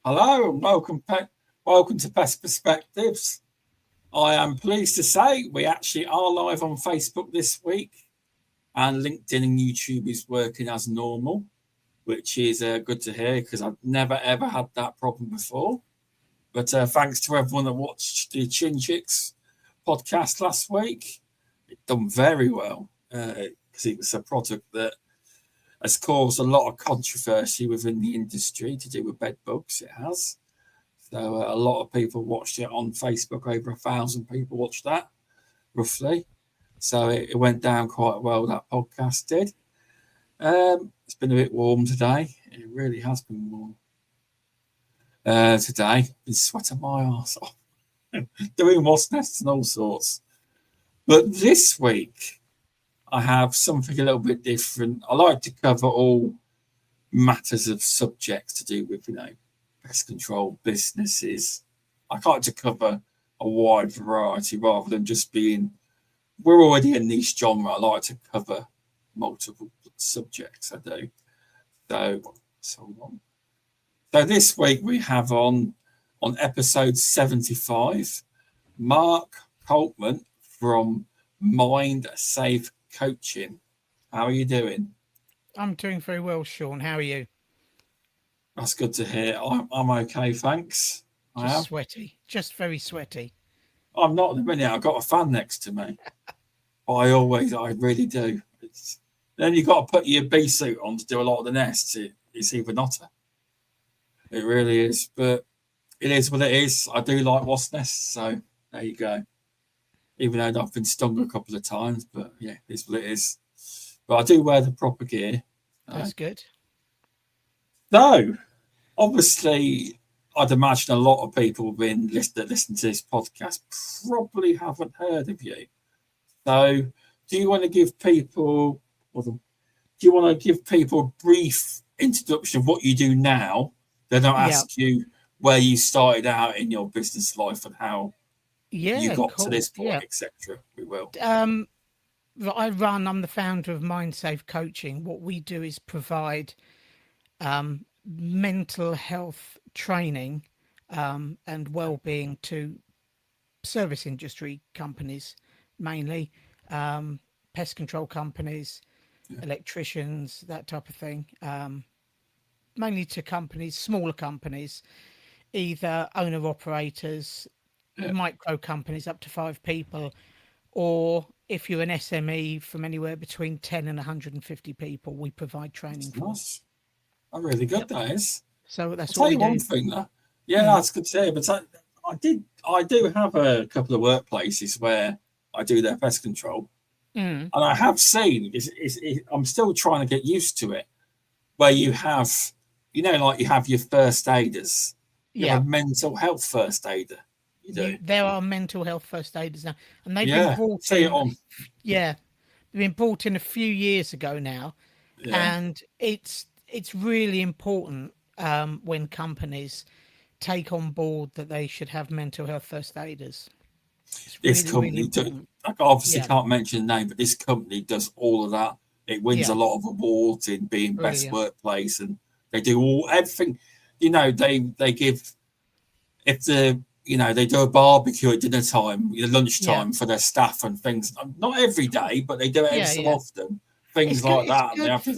Hello and welcome to Pest Perspectives. I am pleased to say we actually are live on Facebook this week, and LinkedIn and YouTube is working as normal, which is good to hear because I've never ever had that problem before. But thanks to everyone that watched the Chin Chicks podcast last week. It done very well because it was a product that has caused a lot of controversy within the industry to do with bed bugs. It has. So a lot of people watched it on Facebook. Over 1,000 people watched that, roughly. So it went down quite well, that podcast did. It's been a bit warm today. It really has been warm. Today, been sweating my arse off. Doing wasp nests and all sorts. But this week, I have something a little bit different. I like to cover all matters of subjects to do with, pest control, businesses. I like to cover a wide variety rather than just being, we're already a niche genre. I like to cover multiple subjects. I do. So this week we have on episode 75, Mark Coltman from Mindsafe Coaching. How are you doing? I'm doing very well, Shaun. How are you? That's good to hear. I'm okay, thanks. Sweaty, just very sweaty. I'm not in a minute. I've got a fan next to me. I really do. Then you've got to put your bee suit on to do a lot of the nests. It's even hotter. It really is, but it is what it is. I do like wasp nests, so there you go. Even though I've been stung a couple of times, but yeah, it's what it is. But I do wear the proper gear. That's good. So, obviously, I'd imagine a lot of people that listen to this podcast probably haven't heard of you. So, do you want to give people a brief introduction of what you do now? Then I'll ask you where you started out in your business life and how you got to this point, etc. We will. I'm the founder of Mindsafe Coaching. What we do is provide mental health training and wellbeing to service industry companies, mainly pest control companies, electricians, that type of thing. Mainly to companies, smaller companies, either owner-operators, micro companies up to 5 people, or if you're an SME from anywhere between 10 and 150 people, we provide training for. Nice. Oh, really good, that is. So that's I'll what tell you one thing, though. That's good to hear. But I do have a couple of workplaces where I do their pest control. And I have seen, I'm still trying to get used to it, where you have, like you have your first aiders. You have mental health first aider. You do. There are mental health first aiders now, and they've been brought in. They've been brought in a few years ago now, and it's really important when companies take on board that they should have mental health first aiders. This company, I obviously can't mention the name, but this company does all of that. It wins a lot of awards in being best workplace, and they do everything. They give, if they do a barbecue at dinner time, lunchtime for their staff and things. Not every day, but they do it every so often. Things like that. Good, they have good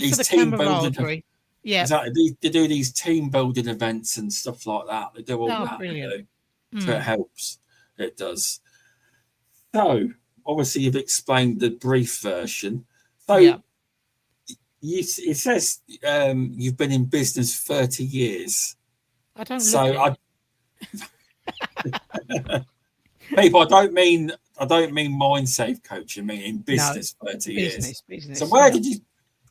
for the camaraderie. Yeah, exactly. They do these team building events and stuff like that. They do all that. Brilliant. So it helps. It does. So obviously you've explained the brief version. So it says you've been in business 30 years. I don't. People, I don't mean Mindsafe Coaching. I mean in business 30 years. Business. So where did you?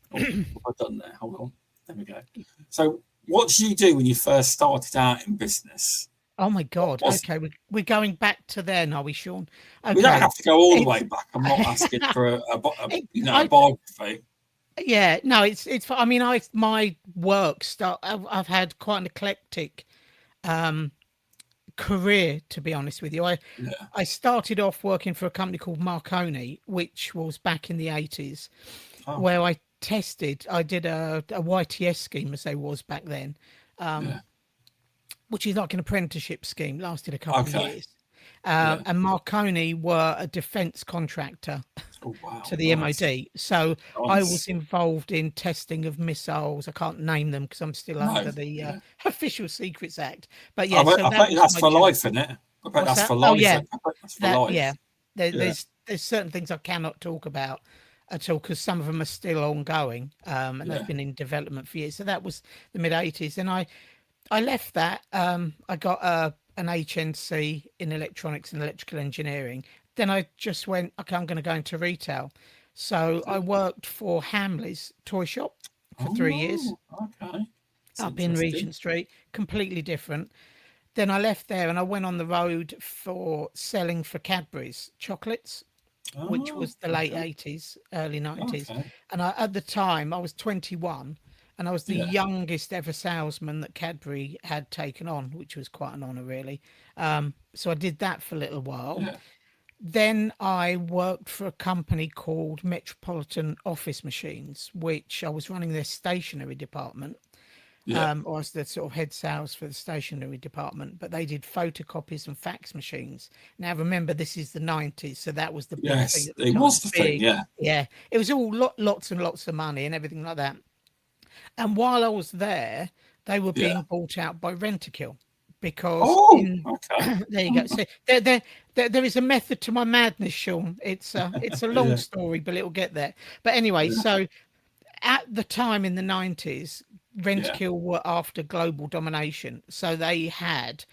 What have I done there? Hold on. There we go. So what did you do when you first started out in business? Oh my God! Okay, we're going back to then, are we, Shaun? Okay. We don't have to go all the way back. I'm not asking for a biography. Yeah, no, it's. I mean, my work I've had quite an eclectic career, to be honest with you. I started off working for a company called Marconi, which was back in the 80s, where I did a YTS scheme, as they was back then, which is like an apprenticeship scheme, lasted a couple of Okay. years. And Marconi were a defence contractor Oh, wow. to the Nice. MOD. So I was Nice. involved in testing of missiles. I can't name them because I'm still No. under the Official Secrets Act. But I yeah, bet, so I that bet was that's my for job. life, isn't it? I bet What's that's that? for Oh life. yeah, I bet that's for that life. yeah. Yeah. There's certain things I cannot talk about at all because some of them are still ongoing, and they've been in development for years. So that was the mid '80s, and I left that. I got an HNC in electronics and electrical engineering. Then I just went, okay, I'm going to go into retail. So I worked for Hamley's toy shop for 3 years Oh, okay. It's up in interesting. Regent Street, completely different. Then I left there and I went on the road for selling for Cadbury's chocolates, which Oh, was the late okay. 80s, early 90s. Okay. And at the time, I was 21 and I was the Yeah. youngest ever salesman that Cadbury had taken on, which was quite an honour, really. So I did that for a little while. Yeah. Then I worked for a company called Metropolitan Office Machines, which I was running their stationery department. Yeah. Or as the sort of head sales for the stationery department, but they did photocopies and fax machines. Now, remember, this is the 90s, so that was the big thing Yes. at the It time. was the thing. Big, Yeah. yeah. It was all lots and lots of money and everything like that. And while I was there, they were Yeah. being bought out by Rentokil because Oh, in okay. there you go. So there is a method to my madness, Sean. It's a long Yeah. story, but it'll get there. But anyway, Yeah. so at the time in the 90s, Yeah. Rentokil were after global domination. So they had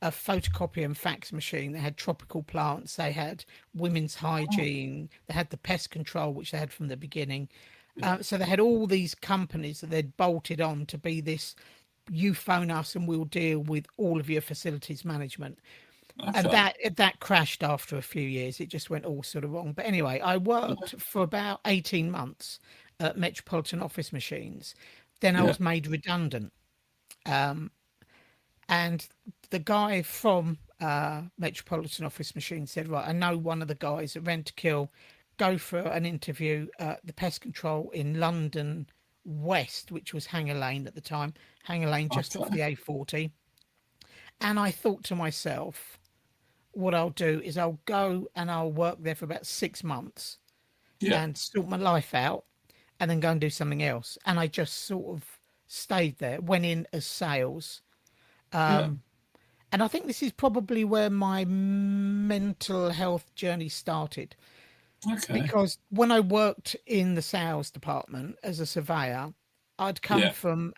a photocopy and fax machine. They had tropical plants. They had women's Oh, hygiene. They had the pest control, which they had from the beginning. yeah. So they had all these companies that they'd bolted on to be this, you phone us and we'll deal with all of your facilities management. And Okay. that crashed after a few years. It just went all sort of wrong. But anyway, I Yeah. worked for about 18 months at Metropolitan Office Machines. Then I Yeah. was made redundant. And the guy from Metropolitan Office Machines said, right, I know one of the guys at Rentokil, go for an interview at the Pest Control in London West, which was Hanger Lane at the time, Hanger Lane just off Okay. the A40. And I thought to myself, what I'll do is I'll go and I'll work there for about 6 months Yeah. and sort my life out and then go and do something else. And I just sort of stayed there, went in as sales. Yeah. And I think this is probably where my mental health journey started. Okay. Because when I worked in the sales department as a surveyor, I'd come Yeah. from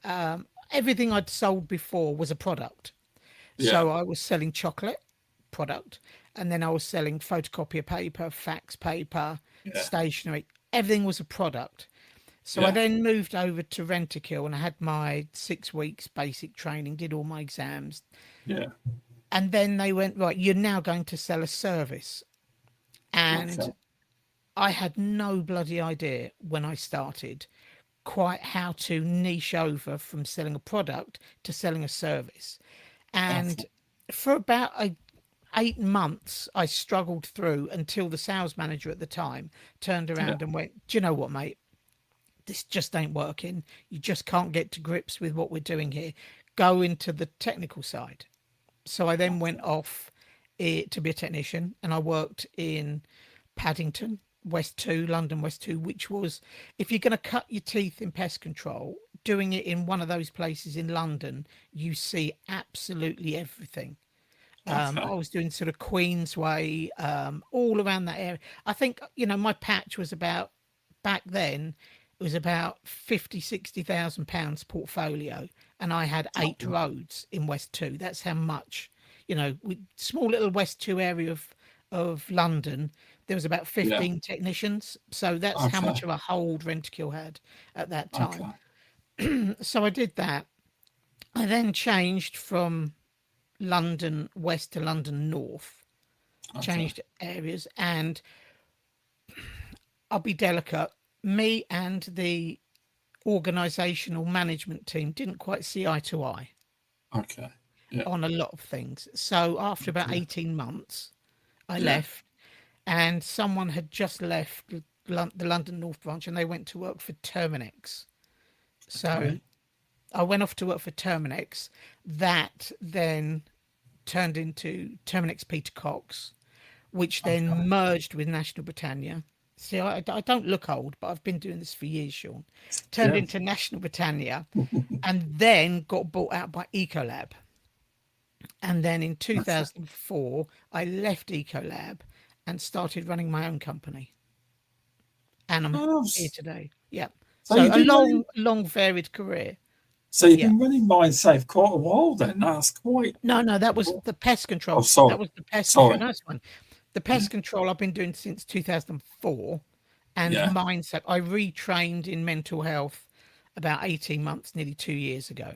everything I'd sold before was a product. Yeah. So I was selling chocolate product, and then I was selling photocopier paper, fax paper, Yeah. stationery. Everything was a product. So I Yeah. then moved over to Rentokil and I had my 6 weeks basic training, did all my exams. Yeah. And then they went, right, you're now going to sell a service. And Okay. I had no bloody idea when I started quite how to niche over from selling a product to selling a service. Okay. And for about 8 months, I struggled through until the sales manager at the time turned Yeah. around and went, do you know what, mate? This just ain't working. You just can't get to grips with what we're doing here. Go into the technical side. So I then went off to be a technician and I worked in Paddington, West 2, London West 2, which was, if you're going to cut your teeth in pest control, doing it in one of those places in London, you see absolutely everything. I Okay. was doing sort of Queensway, all around that area. I think, my patch was about, back then, it was about 50, 60,000 pounds portfolio. And I had Oh, 8 roads in West 2. That's how much, small little West 2 area of London, there was about yeah. 15 technicians. So that's how Okay. much of a hold Rentokil had at that time. Okay. So I did that. I then changed from London West to London North, Okay. changed areas, and I'll be delicate. Me and the organisational management team didn't quite see eye to eye Okay. Yeah. on a lot of things. So after about Okay. 18 months, I Yeah. left, and someone had just left the London North branch and they went to work for Terminix. So Okay. I went off to work for Terminix. That then turned into Terminix Peter Cox, which then merged with National Britannia. See, I don't look old, but I've been doing this for years, Shaun. Turned into National Britannia, and then got bought out by Ecolab. And then in 2004, I left Ecolab and started running my own company. And I'm here today. Yeah. So a long, varied career. So you've been running Mindsafe quite a while then. That's quite... No, that was the pest control. Oh, sorry. That was the pest control. Nice one. The pest control I've been doing since 2004. And Mindsafe, I retrained in mental health about 18 months, nearly 2 years ago.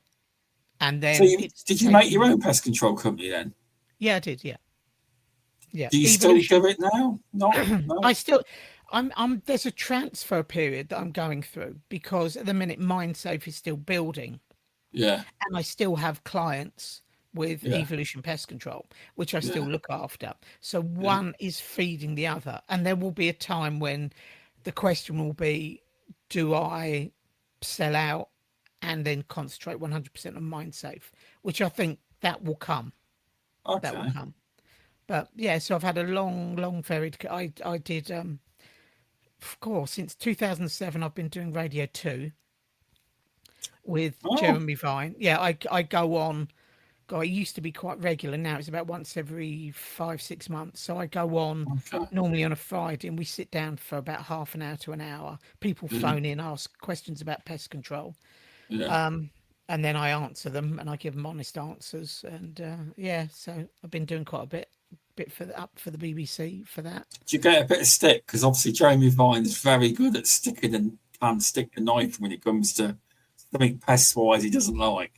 And then... So did you make your own pest control company then? Yeah, I did, yeah. Do you still do it now? No. I still... there's a transfer period that I'm going through because at the minute Mindsafe is still building. Yeah. And I still have clients with Evolution Pest Control, which I still look after. So one is feeding the other. And there will be a time when the question will be, do I sell out and then concentrate 100% on Mindsafe, which I think that will come. Okay. That will come. But yeah, so I've had a long varied... I did... of course, since 2007, I've been doing Radio 2 with Jeremy Vine. Yeah, I go on. God, it used to be quite regular. Now it's about once every 5-6 months. So I go on normally on a Friday, and we sit down for about half an hour to an hour. People phone in, ask questions about pest control. Yeah. And then I answer them, and I give them honest answers. And so I've been doing quite a bit for the BBC for that. Do you get a bit of stick? Because obviously Jeremy Vine is very good at sticking and can stick the knife when it comes to something pest-wise he doesn't like.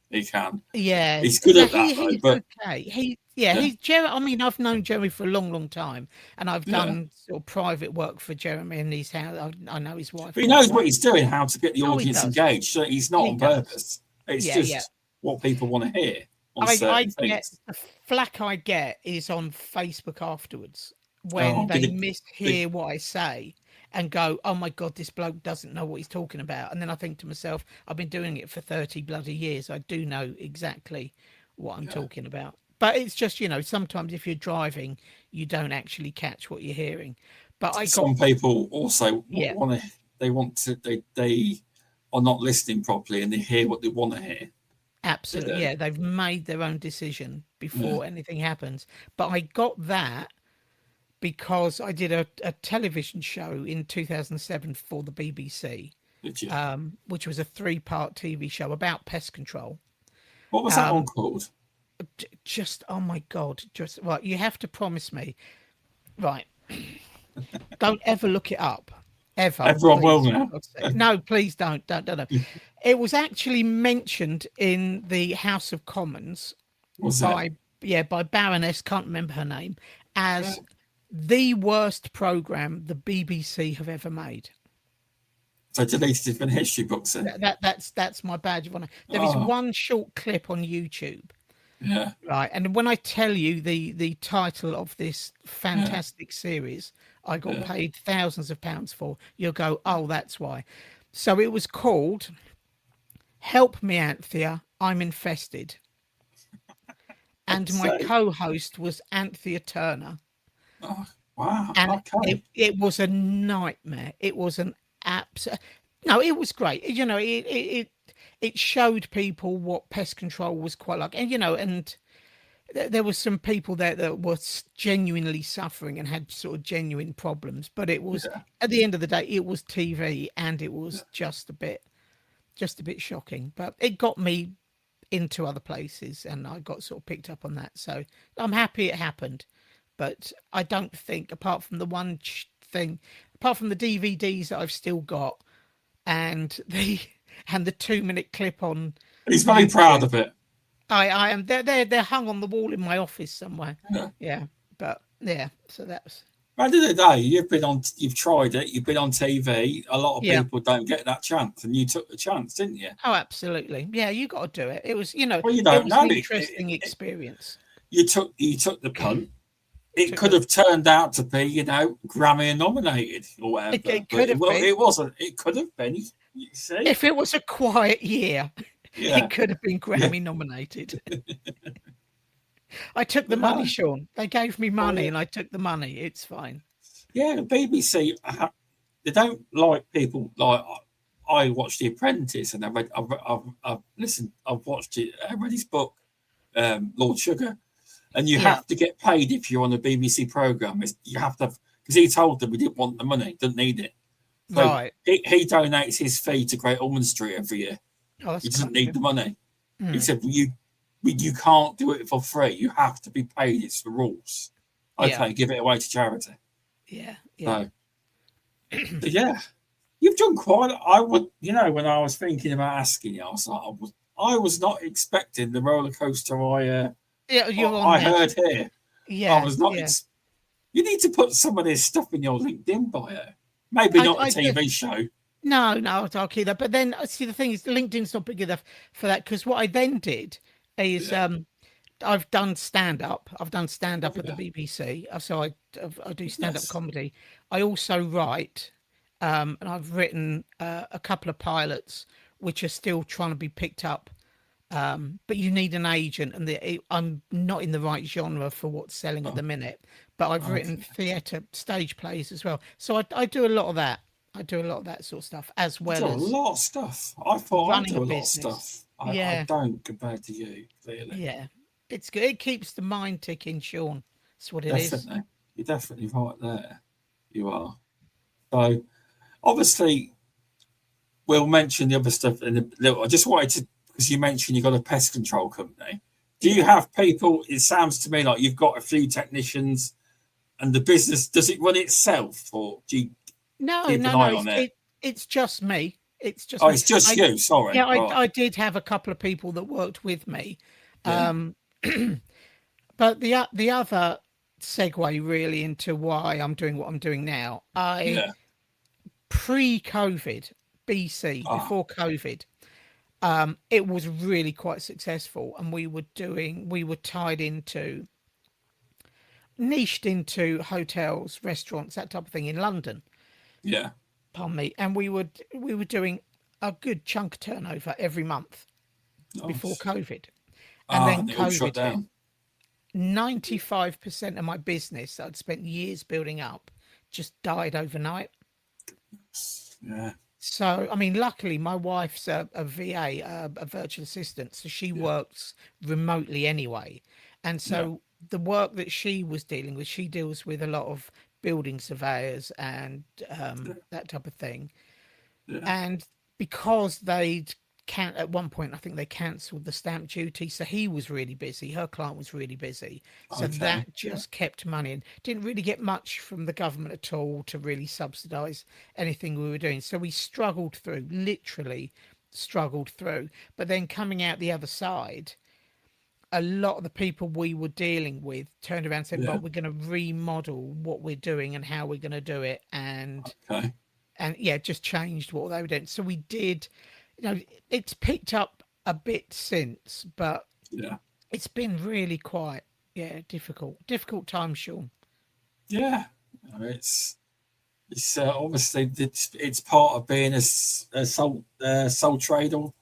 He can. Yeah. He's good at that, though. But okay. He's Jeremy. I mean, I've known Jeremy for a long time, and I've done sort of private work for Jeremy in his house. I know his wife. But he knows what he's doing, how to get the audience engaged. So he's not on purpose. It's just what people want to hear. I get the flack I get is on Facebook afterwards when they mishear what I say and go, "Oh my God, this bloke doesn't know what he's talking about." And then I think to myself, I've been doing it for 30 bloody years. I do know exactly what I'm talking about. But it's just, sometimes if you're driving, you don't actually catch what you're hearing. But some people also they are not listening properly and they hear what they want to hear. Absolutely, yeah. They've made their own decision before anything happens. But I got that because I did a television show in 2007 for the BBC, which was a 3-part TV show about pest control. What was that one called? Oh my God, you have to promise me. Right. Don't ever look it up. Ever. Everyone will now. No, please don't. It was actually mentioned in the House of Commons by Baroness, can't remember her name, as the worst programme the BBC have ever made. So deleted it from history books then? That's my badge of honour. There is one short clip on YouTube. Yeah. Right. And when I tell you the title of this fantastic series I got paid thousands of pounds for, you'll go, oh, that's why. So it was called Help Me, Anthea, I'm Infested. And my co-host was Anthea Turner. Oh, wow. And it was a nightmare. It was an absolute... No, it was great. It showed people what pest control was quite like. And, and there were some people there that were genuinely suffering and had sort of genuine problems. But it was, at the end of the day, it was TV and it was just a bit shocking. But it got me into other places and I got sort of picked up on that. So I'm happy it happened. But I don't think, apart from the DVDs that I've still got and the 2-minute clip on... He's very proud of it. I am. They're hung on the wall in my office somewhere. Yeah. But yeah, so that's... At the end of the day, you've tried it, you've been on TV. A lot of people don't get that chance, and you took the chance, didn't you? Oh, absolutely. Yeah, you got to do it. It was, well, it was an interesting experience. You took the punt. It could have turned out to be, Grammy nominated or whatever. It could have been. It wasn't. It could have been. You see? If it was a quiet year. Yeah. It could have been Yeah. Grammy nominated. I took the But money, no. Shaun. They gave me Oh, money yeah. and I took the money. It's fine. Yeah. The BBC, they don't like people like. I watched The Apprentice, and I've listened. I've watched it. I read his book, Lord Sugar, and you Yeah, have to get paid if you're on a BBC program. You have to, because he told them we didn't want the money, didn't need it. So right. he donates his fee to Great Ormond Street every year. Oh, He that's doesn't kind of need the him. money. He Mm. said, you can't do it for free. You have to be paid. It's the rules. Yeah, Okay, give it away to charity. yeah, yeah. So, but yeah, you've done quite. I would, when I was thinking about asking you, I was like, I was not expecting the roller coaster Yeah, you're on I now. heard here. I Yeah, was not. yeah. You need to put some of this stuff in your LinkedIn bio. Maybe I, not a I do. TV show. No, I'll keep that. But then, see, the thing is, LinkedIn's not big enough for that. Because what I then did is, Yeah. I've done stand up. I've done stand Oh, up at the yeah. BBC. So I do stand up Yes. comedy. I also write, and I've written a couple of pilots which are still trying to be picked up. But you need an agent, and I'm not in the right genre for what's selling at Oh, the minute. But I've written okay. theatre stage plays as well, so I do a lot of that. I do a lot of that sort of stuff, as I do well a as lot of stuff. I thought I running do a a lot of business. stuff. I Yeah, don't compared to you, clearly. yeah, it's good. It keeps the mind ticking, Shaun. That's what it is. Definitely. You're definitely right there. You are. So, obviously, we'll mention the other stuff in a little. I just wanted to, because you mentioned you've got a pest control company. Do you Yeah. have people? It sounds to me like you've got a few technicians, and the business, does it run itself, or do you No, keep an no, eye no. on it? It's just me. It's just Oh, me. it's just I you. Sorry. Yeah, Right. I did have a couple of people that worked with me. Yeah. Um, But the other segue really into why I'm doing what I'm doing now. I Yeah. pre-COVID, BC, Ah. before COVID, it was really quite successful, and we were tied into, niched into hotels, restaurants, that type of thing in London. Yeah. Pardon me, and we were doing a good chunk of turnover every month before Nice. COVID, and Ah, then and it all shut COVID hit. down. 95% of my business that I'd spent years building up just died overnight. Yeah. So, I mean, luckily, my wife's a VA, a virtual assistant, so she Yeah. works remotely anyway. And Yeah. so the work that she was dealing with, she deals with a lot of building surveyors and Yeah. that type of thing. Yeah. And because they'd at one point, I think they cancelled the stamp duty, so he was really busy, her client was really busy, so Okay. that Yeah. just kept money and didn't really get much from the government at all to really subsidize anything we were doing. So we struggled through, literally struggled through. But then coming out the other side, a lot of the people we were dealing with turned around and said, Yeah. right, we're going to remodel what we're doing and how we're going to do it, Okay. and yeah, just changed what they were doing. So we did, it's picked up a bit since, but Yeah. it's been really quite, yeah, difficult time, Shaun. Yeah. I mean, it's obviously it's part of being a sole trade or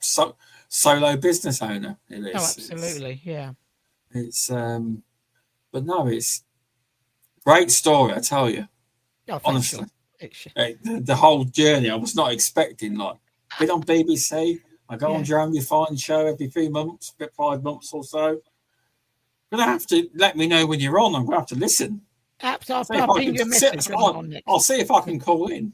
solo business owner. It Oh, is. absolutely, yeah. It's but no, it's great story. I tell you, Oh, thanks, honestly, Shaun. It's, the whole journey I was not expecting. Like, been on BBC. I go on yeah, Jeremy Fine show every few months, 5 months or so. Gonna have to let me know when you're on. I'm gonna have to listen. See if I'll I ping can you a sit. message when I'm on I'll next. see if I Yeah, can call in.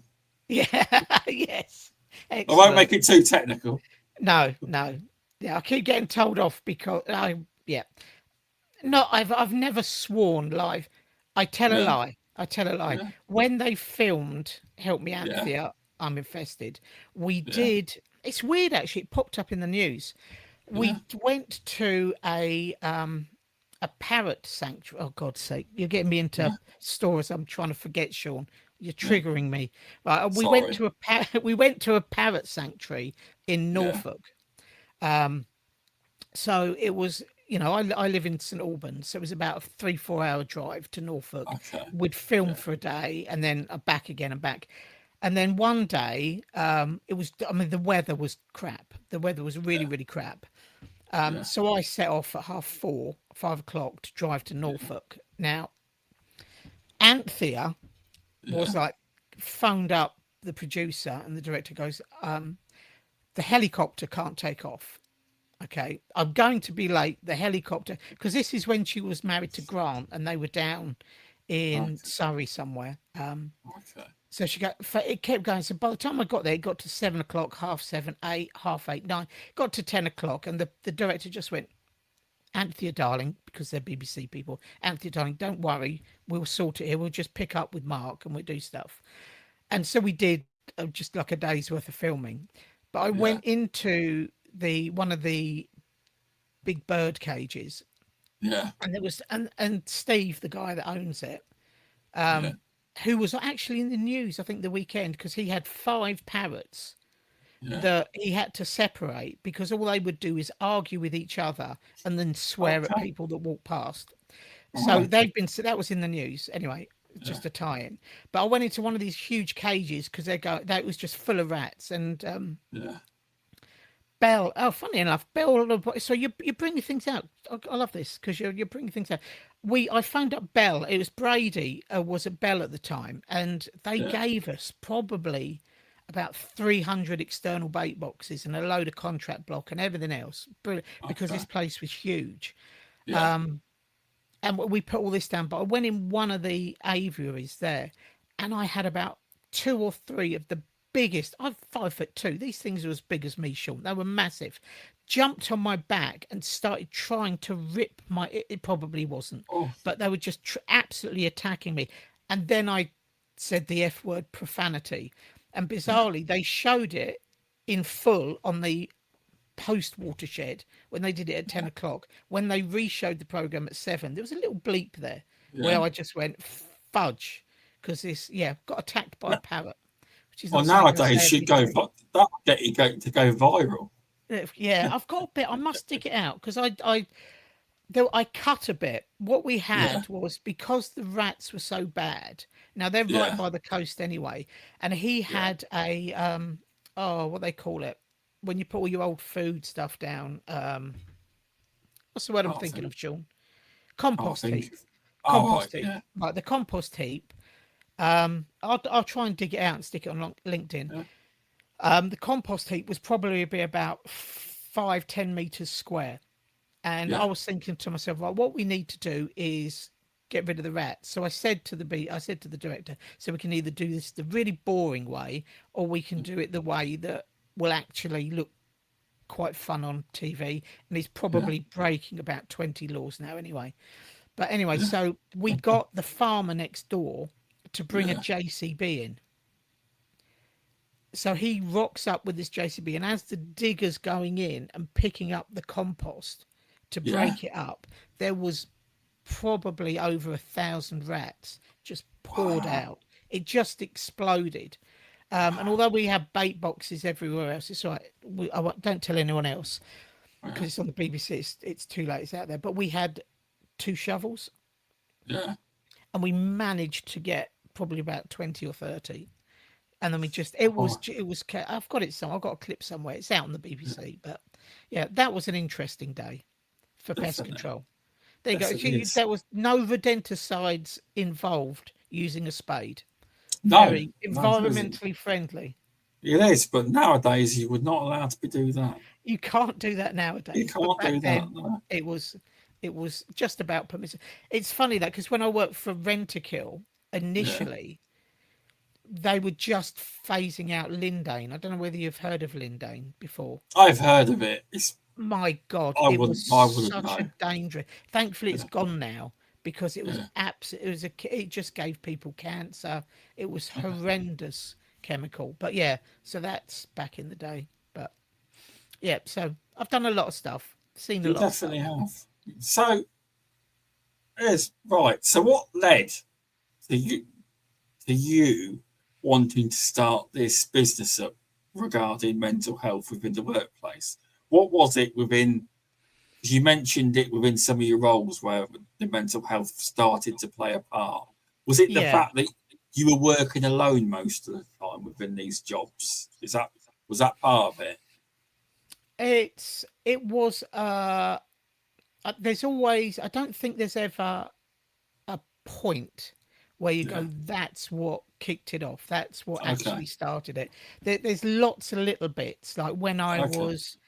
yeah. Yes, I won't excellent. make it too technical. No, no, yeah, I keep getting told off because yeah. No, I've never sworn live. I tell a Yeah, lie. I tell a lie. yeah, When they filmed Help Me yeah, Anthea, I'm Infested, we yeah, did, it's weird actually, it popped up in the news. yeah. We went to a parrot sanctuary. Oh God's sake, you're getting me into Yeah, stories I'm trying to forget, Shaun. You're yeah. triggering me. Right, we went Sorry. to we went to a parrot sanctuary in Yeah. Norfolk. So it was, I live in St Albans, so it was about a 3-4 hour drive to Norfolk. Okay. We'd film Yeah. for a day and then back again and back. And then one day, it was, I mean, the weather was crap. The weather was really, really crap. So I set off at 5 o'clock to drive to Norfolk. Now, Anthea was like, phoned up the producer, and the director goes, the helicopter can't take off. Okay, I'm going to be late. The helicopter, because this is when she was married to Grant and they were down in Surrey somewhere. So it kept going. So by the time I got there, it got to 7 o'clock, 7:30, 8, 8:30, 9, got to 10 o'clock. And the director just went, Anthea, darling, because they're BBC people, Anthea, darling, don't worry. We'll sort it here. We'll just pick up with Mark and we'll do stuff. And so we did just like a day's worth of filming. But I went into one of the big bird cages. Yeah. And there was, and Steve, the guy that owns it, who was actually in the news, I think, the weekend, because he had 5 parrots that he had to separate because all they would do is argue with each other and then swear at people that walk past. So that was in the news anyway, just a tie-in. But I went into one of these huge cages because that was just full of rats. And Belle, funny enough, Belle, so you're bringing things out. I love this because you're bringing things out. I phoned up Belle. It was Brady was at Belle at the time, and they gave us probably about 300 external bait boxes and a load of contract block and everything else, because this place was huge. And we put all this down. But I went in one of the aviaries there, and I had about 2 or 3 of the biggest. I'm 5'2". These things were as big as me, Shaun. They were massive. Jumped on my back and started trying to rip my. It probably wasn't, but they were just absolutely attacking me. And then I said the F word, profanity, and bizarrely they showed it in full on the post watershed when they did it at 10 o'clock. When they re-showed the program at 7, there was a little bleep there where I just went fudge because got attacked by a parrot. Well, nowadays should that get you to go viral. Yeah, I've got a bit. I must dig it out because I cut a bit. What we had was, because the rats were so bad. Now they're right by the coast anyway, and he had a what they call it when you put all your old food stuff down. What's the word I'm thinking of, Shaun? Compost heap. Compost heap. Right, the compost heap. I'll try and dig it out and stick it on LinkedIn. The compost heap was probably about 5-10 meters square, and I was thinking to myself, well, what we need to do is get rid of the rats. So I said to the director, so we can either do this the really boring way, or we can do it the way that will actually look quite fun on TV. And he's probably breaking about 20 laws now anyway. But anyway, so we got the farmer next door to bring a JCB in. So he rocks up with this JCB, and as the digger's going in and picking up the compost to break it up, there was probably over 1,000 rats just poured out. It just exploded. And although we have bait boxes everywhere else, it's all right. Don't tell anyone else because it's on the BBC. It's too late. It's out there. But we had 2 shovels. Yeah. And we managed to get probably about 20 or 30. And then it was, I've got it somewhere. I've got a clip somewhere. It's out on the BBC. But yeah, that was an interesting day for Pest Control. There you go. There was no rodenticides involved using a spade. Very environmentally friendly. It is, but nowadays you would not allowed to do that. You can't do that nowadays. You can't do that. No. It was just about permission. It's funny that because when I worked for Rentokil initially, they were just phasing out lindane. I don't know whether you've heard of lindane before. I've heard of it. My God, it was such a danger. Thankfully, it's gone now because it was it just gave people cancer. It was horrendous chemical. But so that's back in the day. But so I've done a lot of stuff. Seen a lot. Definitely have. So So what led to you wanting to start this business up regarding mental health within the workplace? What was it within? You mentioned it within some of your roles where the mental health started to play a part. Was it the fact that you were working alone most of the time within these jobs? Was that part of it? It was there's always, I don't think there's ever a point where you Yeah. go, that's what kicked it off, that's what Okay. actually started it. There's lots of little bits, like when I Okay. was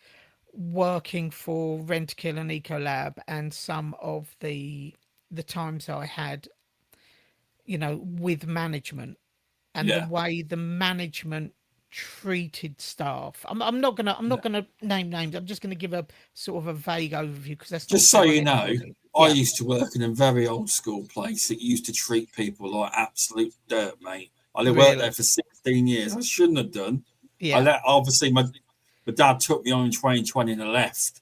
working for Rentokil and Ecolab, and some of the times I had, with management, and the Yeah. way the management treated staff. I'm not gonna name names. I'm just gonna give a sort of a vague overview, because that's not Just so fair on you know, anybody. I Yeah, used to work in a very old school place that used to treat people like absolute dirt, mate. I worked there really. for 16 years. I shouldn't have done. Yeah, Obviously, my dad took me on in 2020 and I left.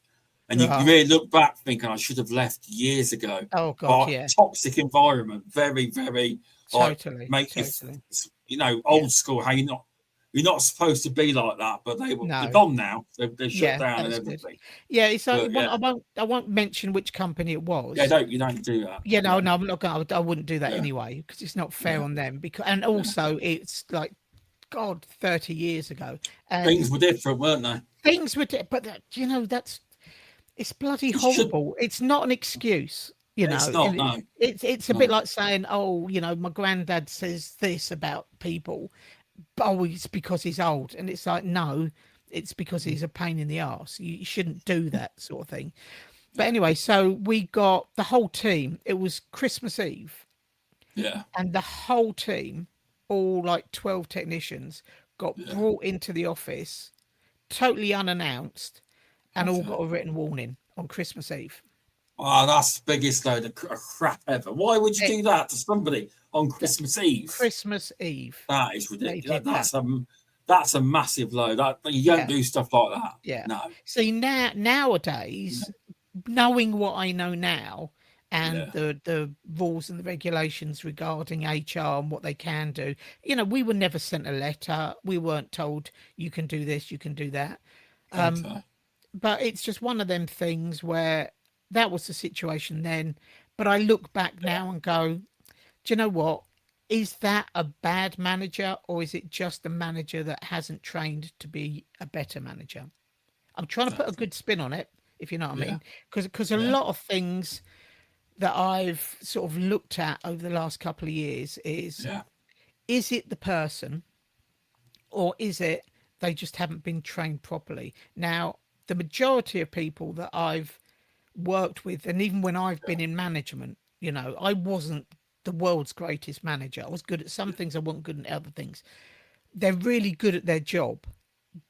And you right. really look back thinking I should have left years ago. Oh God, But yeah, toxic environment, very, very, like, totally, make you, totally. Yeah, old school, how you're not supposed to be like that. But they're no, gone now. They're shut yeah, down and that's good. everything. Yeah, it's like, But yeah, I won't mention which company it yeah, was. you don't do that. Yeah, no, No, no, I'm not going. I wouldn't do that yeah, anyway, because it's not fair yeah, on them. Because, and yeah. also it's like, God, 30 years ago, and Things were different, weren't they? things were, but that's, it's bloody You should. horrible. It's not an excuse, It's not. and No, it's a bit no. like saying, oh, my granddad says this about people, but oh, it's because he's old, and it's like, no, it's because he's a pain in the arse. You shouldn't do that sort of thing. But Yeah, anyway, so we got the whole team. It was Christmas Eve, yeah, and the whole team, all like 12 technicians, got yeah. brought into the office totally unannounced, and all Okay. got a written warning on Christmas Eve. Oh, that's the biggest load of crap ever. Why would you It, do that to somebody on Christmas Eve? Christmas Eve, That is they ridiculous. did that. That's a massive load. You don't Yeah, do stuff like that. yeah. No. See, nowadays, knowing what I know now, and Yeah. the rules and the regulations regarding HR and what they can do, we were never sent a letter. We weren't told you can do this, you can do that. Okay. But it's just one of them things where that was the situation then. But I look back now and go, do you know what? Is that a bad manager, or is it just a manager that hasn't trained to be a better manager? I'm trying to put a Okay. good spin on it, if you know what I Yeah. mean. Because a Yeah. lot of things that I've sort of looked at over the last couple of years Yeah. is it the person, or is it they just haven't been trained properly? Now, the majority of people that I've worked with, and even when I've been in management, I wasn't the world's greatest manager. I was good at some things, I wasn't good at other things. They're really good at their job,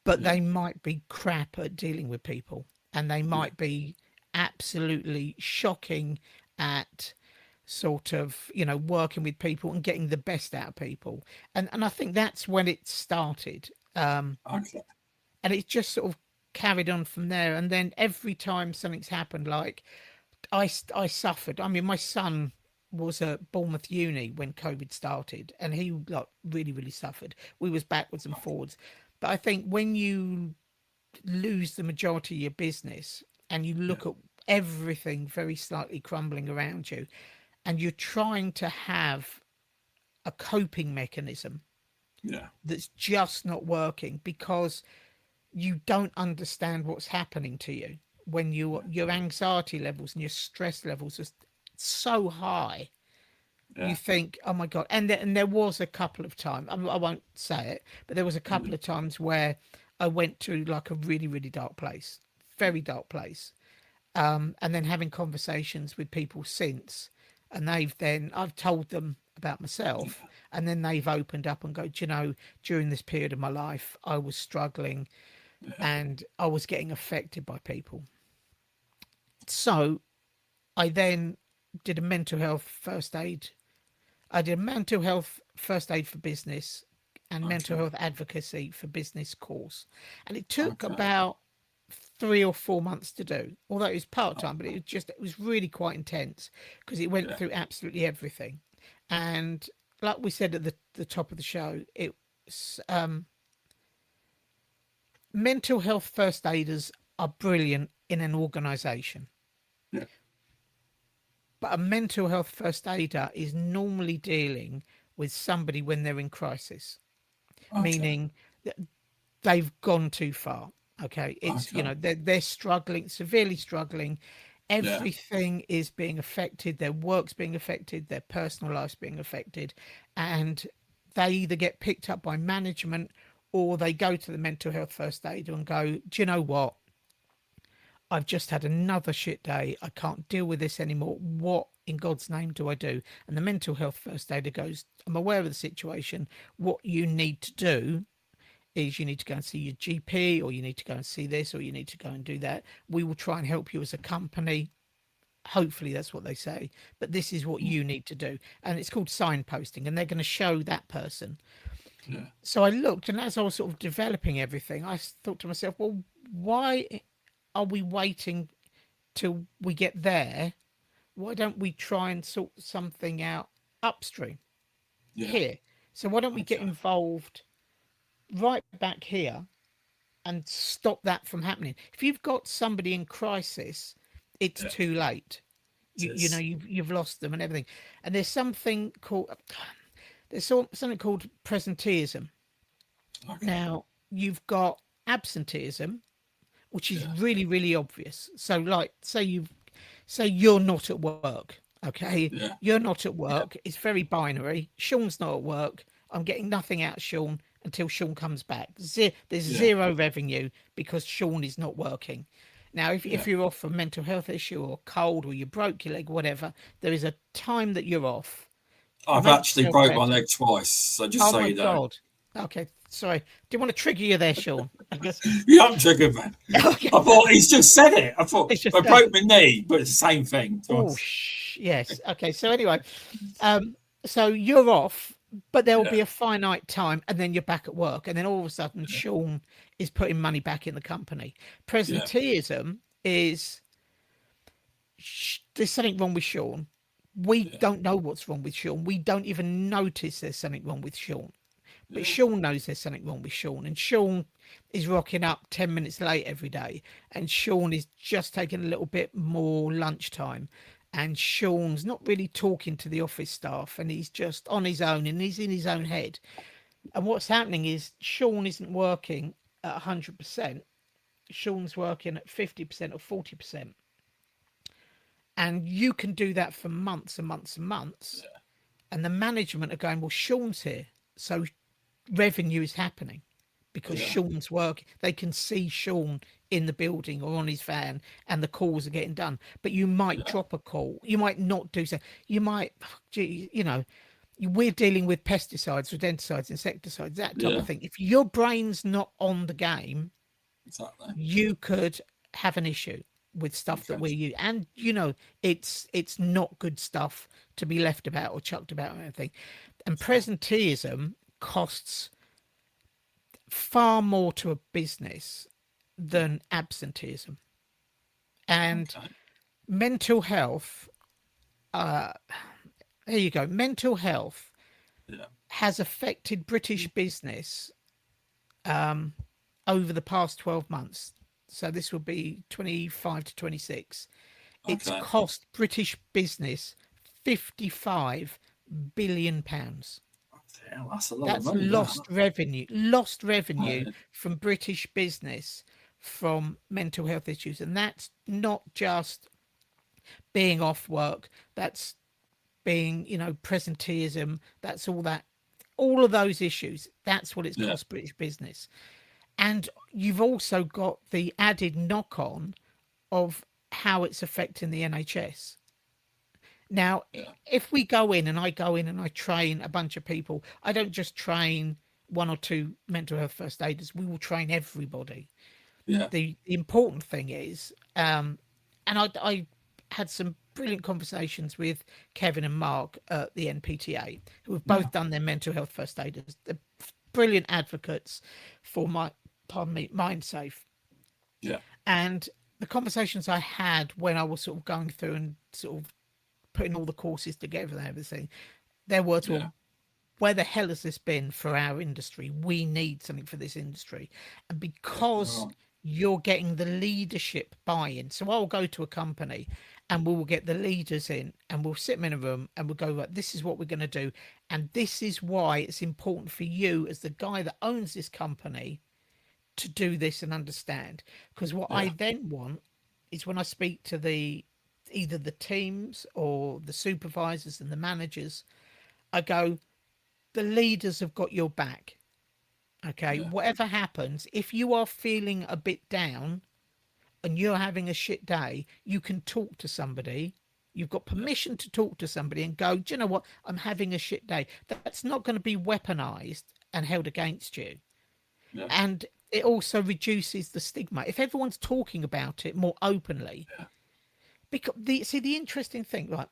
but Yeah. they might be crap at dealing with people, and they Yeah. might be absolutely shocking at sort of working with people and getting the best out of people. And I think that's when it started, Okay. and it's just sort of carried on from there. And then every time something's happened, like I suffered. I mean, my son was at Bournemouth Uni when COVID started, and he like really, really suffered. We was backwards and forwards. But I think when you lose the majority of your business, and you Yeah. look at everything very slightly crumbling around you, and you're trying to have a coping mechanism Yeah. that's just not working, because you don't understand what's happening to you, when your anxiety levels and your stress levels are so high, you Yeah. think, oh my God. And there was a couple of times, I won't say it, but there was a couple of times where I went to like a really, really dark place, very dark place. And then having conversations with people since, and I've told them about myself, and then they've opened up and go, do you know, during this period of my life, I was struggling, and I was getting affected by people. So I then did a mental health first aid. I did a mental health first aid for business and mental Okay. health advocacy for business course. And it took Okay. about 3 or 4 months to do, although it was part time, but it was really quite intense, because it went Yeah. through absolutely everything. And like we said at the top of the show, it's mental health first aiders are brilliant in an organization, Yeah. but a mental health first aider is normally dealing with somebody when they're in crisis. meaning that they've gone too far. Okay, it's they're struggling, severely struggling. Everything is being affected. Their work's being affected. Their personal life's being affected, and they either get picked up by management or they go to the mental health first aider and go, do you know what? I've just had another shit day. I can't deal with this anymore. What in God's name do I do? And the mental health first aider goes, I'm aware of the situation. What you need to do is you need to go and see your GP, or you need to go and see this, or you need to go and do that. We will try and help you as a company. Hopefully that's what they say, but this is what you need to do. And it's called signposting, and they're going to show that person. So I looked, and as I was sort of developing everything, I thought to myself, well, why are we waiting till we get there? Why don't we try and sort something out upstream here? So why don't we get involved right back here and stop that from happening? If you've got somebody in crisis, it's too late. You know, you've lost them and everything. And there's something called presenteeism. Now you've got absenteeism, which is really, really obvious. So, like, say you're not at work. Okay, you're not at work. It's very binary. Shaun's not at work. I'm getting nothing out of Shaun until Shaun comes back. There's zero revenue because Shaun is not working. Now, if you're off for a mental health issue or cold, or you broke your leg, whatever, there is a time that you're off. I've actually broke my leg twice, so just so you know. God. Okay, sorry. Do you want to trigger you there, Shaun? I guess. You haven't triggered, man. Okay. I thought he's just said it. I thought I broke my knee, but it's the same thing. Oh, yes. Okay, so anyway, so you're off, but there will be a finite time, and then you're back at work, and then all of a sudden Shaun is putting money back in the company. Presenteeism is there's something wrong with Shaun. We don't know what's wrong with Shaun. We don't even notice there's something wrong with Shaun. But Shaun knows there's something wrong with Shaun, and Shaun is rocking up 10 minutes late every day, and Shaun is just taking a little bit more lunchtime, and Shaun's not really talking to the office staff, and he's just on his own, and he's in his own head. And what's happening is Shaun isn't working at 100%. Shaun's working at 50% or 40%. And you can do that for months and months and months. And the management are going, well, Shaun's here, so revenue is happening because Shaun's working. They can see Shaun in the building or on his van, and the calls are getting done. But you might drop a call. You might not do so. You might, we're dealing with pesticides, rodenticides, insecticides, that type of thing. If your brain's not on the game, you could have an issue with stuff that we use. And, it's not good stuff to be left about or chucked about or anything. And presenteeism costs far more to a business than absenteeism. And mental health, there you go. Mental health has affected British business over the past 12 months. So this will be 25 to 26. It's cost British business £55 billion. That's a lot That's of money. Lost revenue from British business from mental health issues. And that's not just being off work. That's being, presenteeism. That's all of those issues. That's what it's cost British business. And you've also got the added knock-on of how it's affecting the NHS. Now, if we go in and I train a bunch of people, I don't just train one or two mental health first aiders. We will train everybody. The important thing is, and I had some brilliant conversations with Kevin and Mark at the NPTA, who have both done their mental health first aiders. They're brilliant advocates for Mindsafe. And the conversations I had when I was sort of going through and sort of putting all the courses together and everything, their words were, where the hell has this been for our industry? We need something for this industry. And because you're getting the leadership buy-in. So I'll go to a company and we'll get the leaders in and we'll sit them in a room and we'll go, right, this is what we're going to do. And this is why it's important for you as the guy that owns this company to do this and understand. Because what I then want is when I speak to either the teams or the supervisors and the managers, I go, the leaders have got your back. Okay, whatever happens, if you are feeling a bit down and you're having a shit day, you can talk to somebody. You've got permission to talk to somebody and go, do you know what? I'm having a shit day. That's not going to be weaponized and held against you. And it also reduces the stigma. If everyone's talking about it more openly, because the interesting thing, right?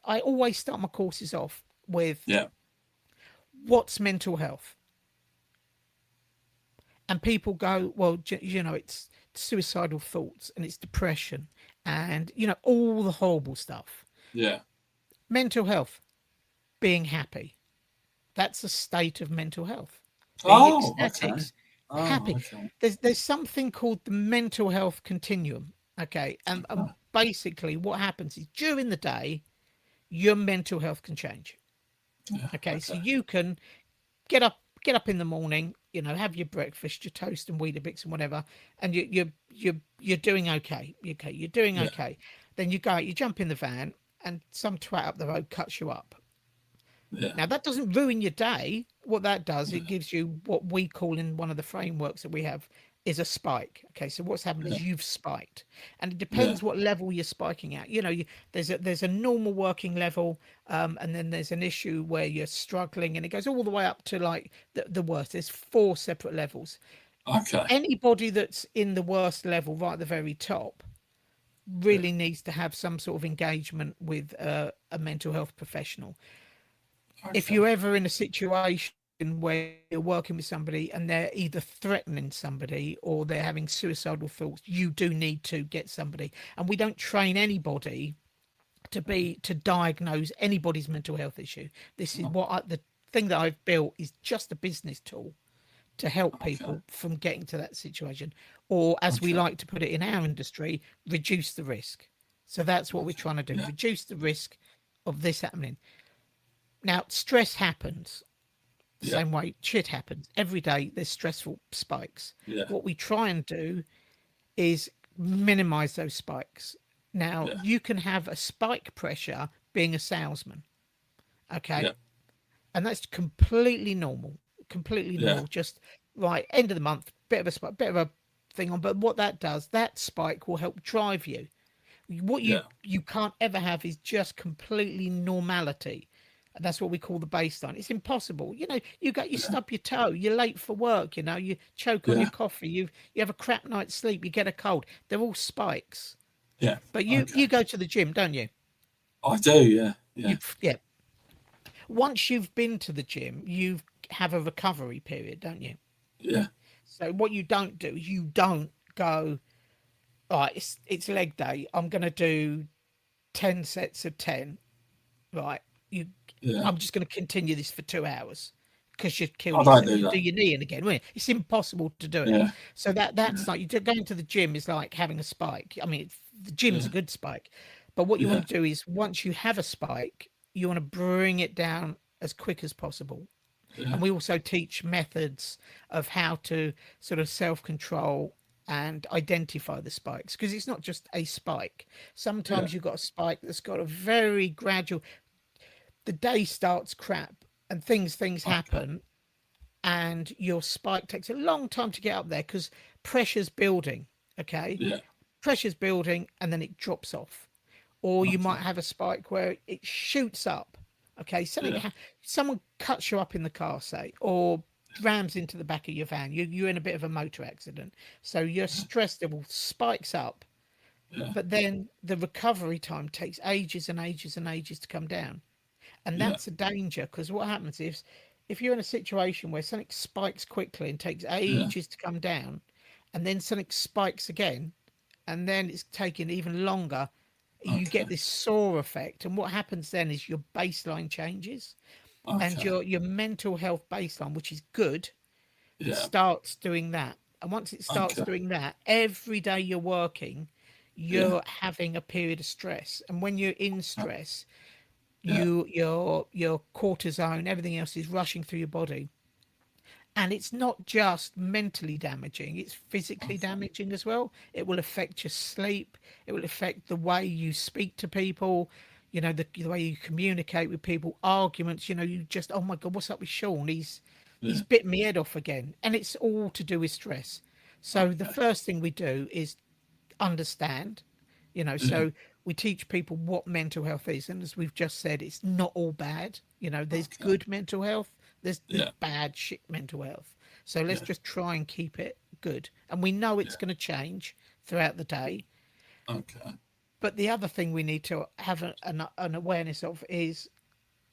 I always start my courses off with what's mental health? And people go, well, you know, it's suicidal thoughts and it's depression and, you know, all the horrible stuff. Yeah. Mental health, being happy. That's a state of mental health. Being ecstatic, happy. Okay. There's something called the mental health continuum. Okay. And basically what happens is during the day, your mental health can change. Okay. So you can get up in the morning, you know, have your breakfast, your toast and Weetabix and whatever, and you're doing okay. You're doing okay. Then you go out, you jump in the van, and some twat up the road cuts you up. Now that doesn't ruin your day. What that does, it gives you what we call in one of the frameworks that we have is a spike. Okay, so what's happened is you've spiked, and it depends what level you're spiking at. You know, there's a normal working level, and then there's an issue where you're struggling, and it goes all the way up to like the worst. There's 4 separate levels. Okay. Anybody that's in the worst level, right at the very top, really needs to have some sort of engagement with a mental health professional. Okay. If you're ever in a situation where you're working with somebody and they're either threatening somebody or they're having suicidal thoughts, you do need to get somebody. And we don't train anybody to diagnose anybody's mental health issue. This is the thing that I've built is just a business tool to help people from getting to that situation, or as we like to put it in our industry, reduce the risk. So that's what we're trying to do, reduce the risk of this happening. Now, stress happens the same way shit happens. Every day there's stressful spikes. What we try and do is minimize those spikes. Now, you can have a spike pressure being a salesman. Okay. And that's completely normal. Just right, end of the month, bit of a spike, bit of a thing on. But what that does, that spike will help drive you. What you can't ever have is just completely normality. And that's what we call the baseline. It's impossible. You know, you stub your toe, you're late for work, you know, you choke on your coffee, you have a crap night's sleep, you get a cold. They're all spikes. Yeah. But you go to the gym, don't you? I do, yeah. Once you've been to the gym, you have a recovery period, don't you? Yeah. So what you don't do is you don't go, all right, it's leg day, I'm going to do 10 sets of 10, right? I'm just going to continue this for 2 hours because you'd kill yourself. You do your knee in again. It's impossible to do it. Yeah. So that's like going to the gym is like having a spike. I mean, the gym's a good spike, but what you want to do is once you have a spike, you want to bring it down as quick as possible. And we also teach methods of how to sort of self-control and identify the spikes, because it's not just a spike. Sometimes you've got a spike that's got a very gradual. The day starts crap and things happen, and your spike takes a long time to get up there because pressure's building. Okay. Pressure's building and then it drops off, or you might have a spike where it shoots up. Okay. Someone cuts you up in the car, say, or rams into the back of your van. You're in a bit of a motor accident. So your stress level spikes up, but then the recovery time takes ages and ages and ages to come down. And that's a danger, because what happens is if you're in a situation where something spikes quickly and takes ages to come down, and then something spikes again, and then it's taking even longer, you get this soar effect. And what happens then is your baseline changes, and your mental health baseline, which is good, starts doing that. And once it starts Okay. doing that, every day you're working, you're having a period of stress. And when you're in stress, your cortisone, everything else is rushing through your body. And it's not just mentally damaging, it's physically damaging as well. It will affect your sleep, it will affect the way you speak to people, the way you communicate with people, arguments, you just, oh my God, what's up with Shaun? He's bit me head off again. And it's all to do with stress. So the first thing we do is understand, so we teach people what mental health is. And as we've just said, it's not all bad. There's good mental health, there's bad shit mental health. So let's just try and keep it good. And we know it's going to change throughout the day. Okay. But the other thing we need to have an awareness of is,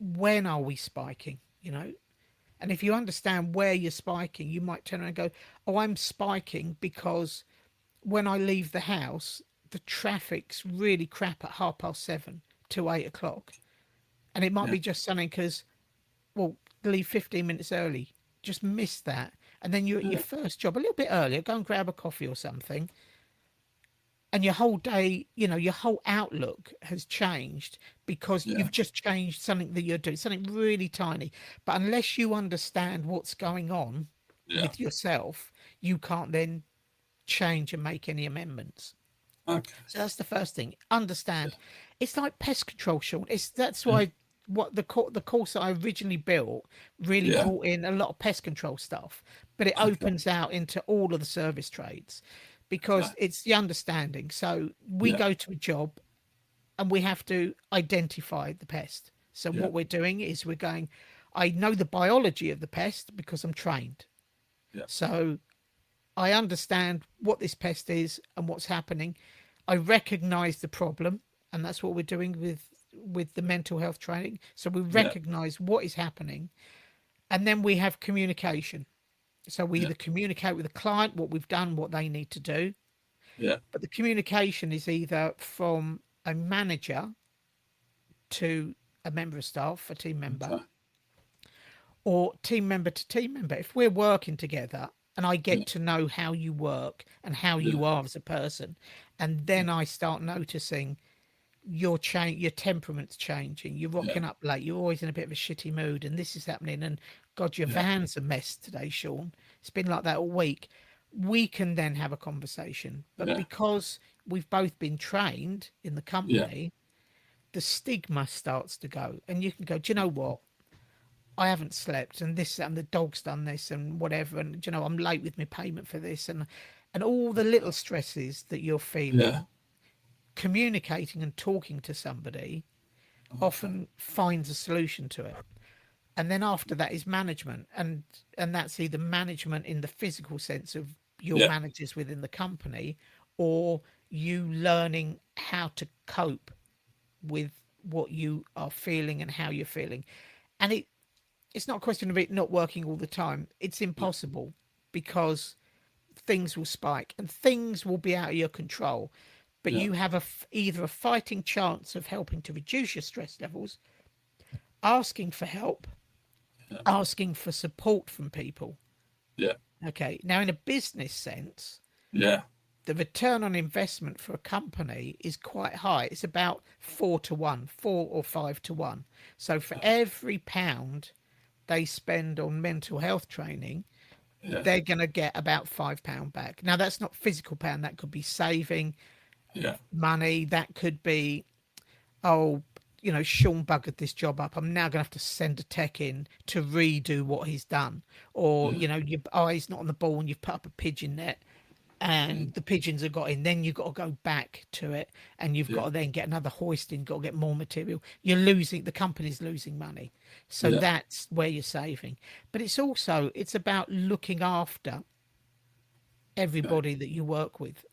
when are we spiking, And if you understand where you're spiking, you might turn around and go, oh, I'm spiking because when I leave the house, the traffic's really crap at 7:30 to 8 o'clock. And it might be just something because, well, leave 15 minutes early, just miss that. And then you're at your first job a little bit earlier, go and grab a coffee or something. And your whole day, your whole outlook has changed because you've just changed something that you're doing, something really tiny. But unless you understand what's going on with yourself, you can't then change and make any amendments. Okay. So that's the first thing. Understand. It's like pest control, Shaun. That's why what the course that I originally built really brought in a lot of pest control stuff, but it opens out into all of the service trades because it's the understanding. So we go to a job and we have to identify the pest. So what we're doing is we're going, I know the biology of the pest because I'm trained. So I understand what this pest is and what's happening. I recognize the problem, and that's what we're doing with the mental health training. So we recognize what is happening, and then we have communication. So we either communicate with the client what we've done, what they need to do. But the communication is either from a manager to a member of staff, a team member, or team member to team member. If we're working together and I get to know how you work and how you are as a person, and then I start noticing your temperament's changing, you're rocking up late, you're always in a bit of a shitty mood, and this is happening, and God, your van's a mess today, Shaun. It's been like that all week. We can then have a conversation. But because we've both been trained in the company, the stigma starts to go, and you can go, do you know what? I haven't slept, and this, and the dog's done this, and whatever, and I'm late with my payment for this, and all the little stresses that you're feeling. Communicating and talking to somebody often finds a solution to it. And then after that is management, and that's either management in the physical sense of your managers within the company, or you learning how to cope with what you are feeling and how you're feeling. And it's not a question of it not working all the time. It's impossible because things will spike and things will be out of your control. But you have either a fighting chance of helping to reduce your stress levels, asking for help, asking for support from people. Okay. Now, in a business sense, the return on investment for a company is quite high. It's about 4 or 5 to 1. So for every pound they spend on mental health training, they're going to get about £5 back. Now, that's not physical pound. That could be saving money. That could be, Shaun buggered this job up. I'm now going to have to send a tech in to redo what he's done. Or, your eye's not on the ball and you've put up a pigeon net and the pigeons have got in. Then you've got to go back to it and you've got to then get another hoist in, got to get more material. You're losing, the company's losing money. So that's where you're saving. But it's about looking after everybody that you work with.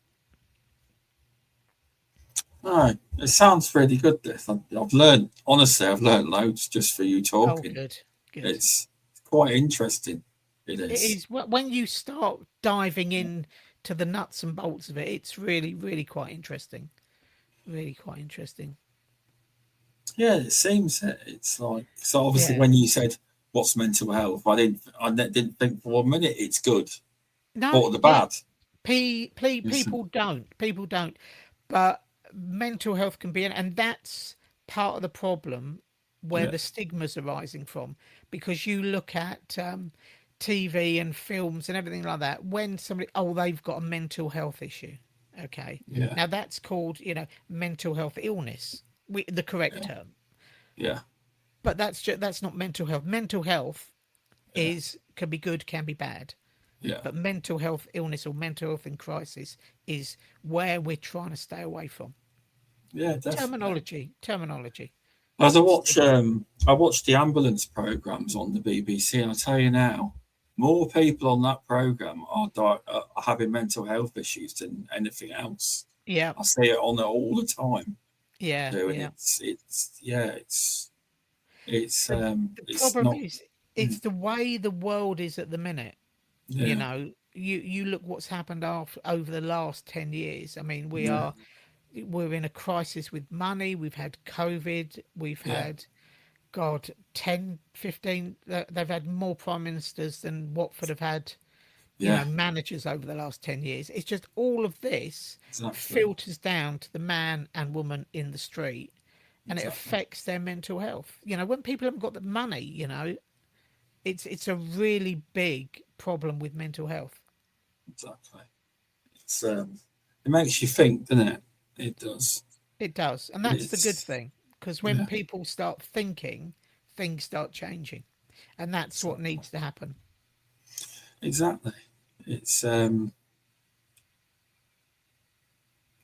No, it sounds really good. This I've learned loads just for you talking. Oh, good. It's quite interesting. It is. It is. When you start diving in to the nuts and bolts of it, it's really, really quite interesting. Really quite interesting. Yeah, it seems it's like, so. Obviously, when you said what's mental health, I didn't think for 1 minute it's good. No, or the yeah, bad. people don't. But mental health can be, and that's part of the problem where Yeah, the stigma's arising from. Because you look at TV and films and everything like that, when somebody, oh, they've got a mental health issue. Okay, yeah, now that's called, mental health illness, the correct yeah, term. yeah, But that's not mental health. Mental health yeah, is can be good, can be bad. yeah, But mental health illness or mental health in crisis is where we're trying to stay away from. yeah, definitely. Terminology. As Stigma. I watched the ambulance programs on the BBC, and I tell you now, more people on that program are having mental health issues than anything else. Yeah, I see it on it all the time. yeah, Doing yeah. The it's problem not. is it's the way the world is at the minute. Yeah, You look what's happened over the last 10 years. I mean, yeah, we're in a crisis with money. We've had COVID. We've yeah, had God 10, 15. They've had more prime ministers than Watford have had, yeah, managers over the last 10 years. It's just all of this exactly, filters down to the man and woman in the street, and it exactly, affects their mental health. When people haven't got the money, it's a really big problem with mental health. exactly. It's it makes you think, doesn't it? It does. It does, and that's the good It's thing, because when yeah, people start thinking, things start changing, and that's what exactly, needs to happen. exactly. It's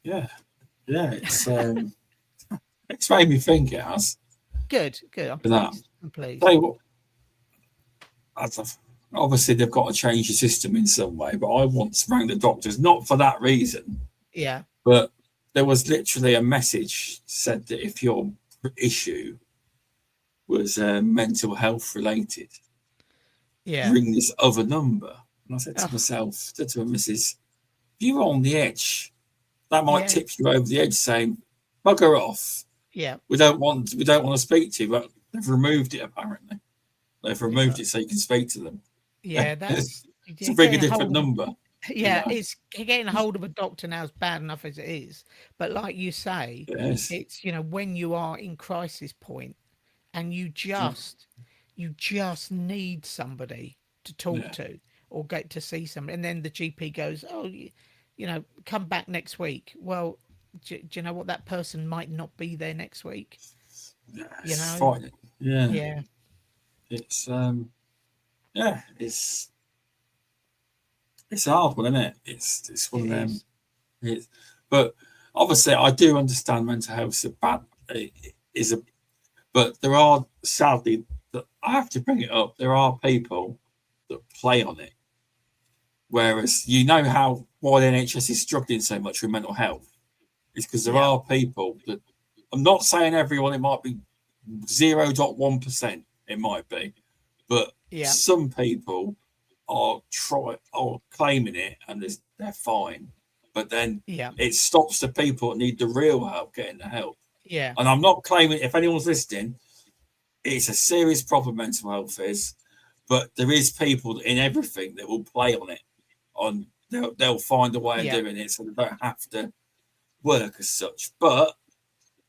yeah, yeah. It's made me think. It has. Good, good. I'm For that, pleased. I'm pleased. tell you what, obviously they've got to change the system in some way. But I once rang the doctors not for that reason, Yeah, but there was literally a message said that if your issue was mental health related, yeah. ring this other number. And I said to Oh, myself, said to my missus, if you're on the edge, that might yeah, tip you over the edge, saying, "Bugger off. yeah, We don't want to speak to you." But they've removed it. Apparently, they've yeah, removed it so you can speak to them. yeah. It's That's a yeah, really getting a different hold of. number, you Yeah, know. it's getting a hold of a doctor now is bad enough as it is. But like you say, Yes, it's when you are in crisis point and you just need somebody to talk yeah, to or get to see somebody, and then the GP goes, "Oh, come back next week." Well, do you know what? That person might not be there next week. yeah. You It's know? frightening. Yeah, Yeah, it's yeah, it's a hard one, isn't it? It's one it of them. is. It's, but obviously, I do understand mental health is a bad is a, but there are sadly that I have to bring it up. There are people that play on it, whereas how why the NHS is struggling so much with mental health is because there Yeah, are people that I'm not saying everyone. It might be 0.1%. It might be, but yeah, some people are claiming it and they're fine, but then yeah, it stops the people that need the real help getting the help. yeah, And I'm not claiming, if anyone's listening, it's a serious problem. Mental health is, but there is people in everything that will play on it. They'll find a way of yeah. doing it, so they don't have to work as such. But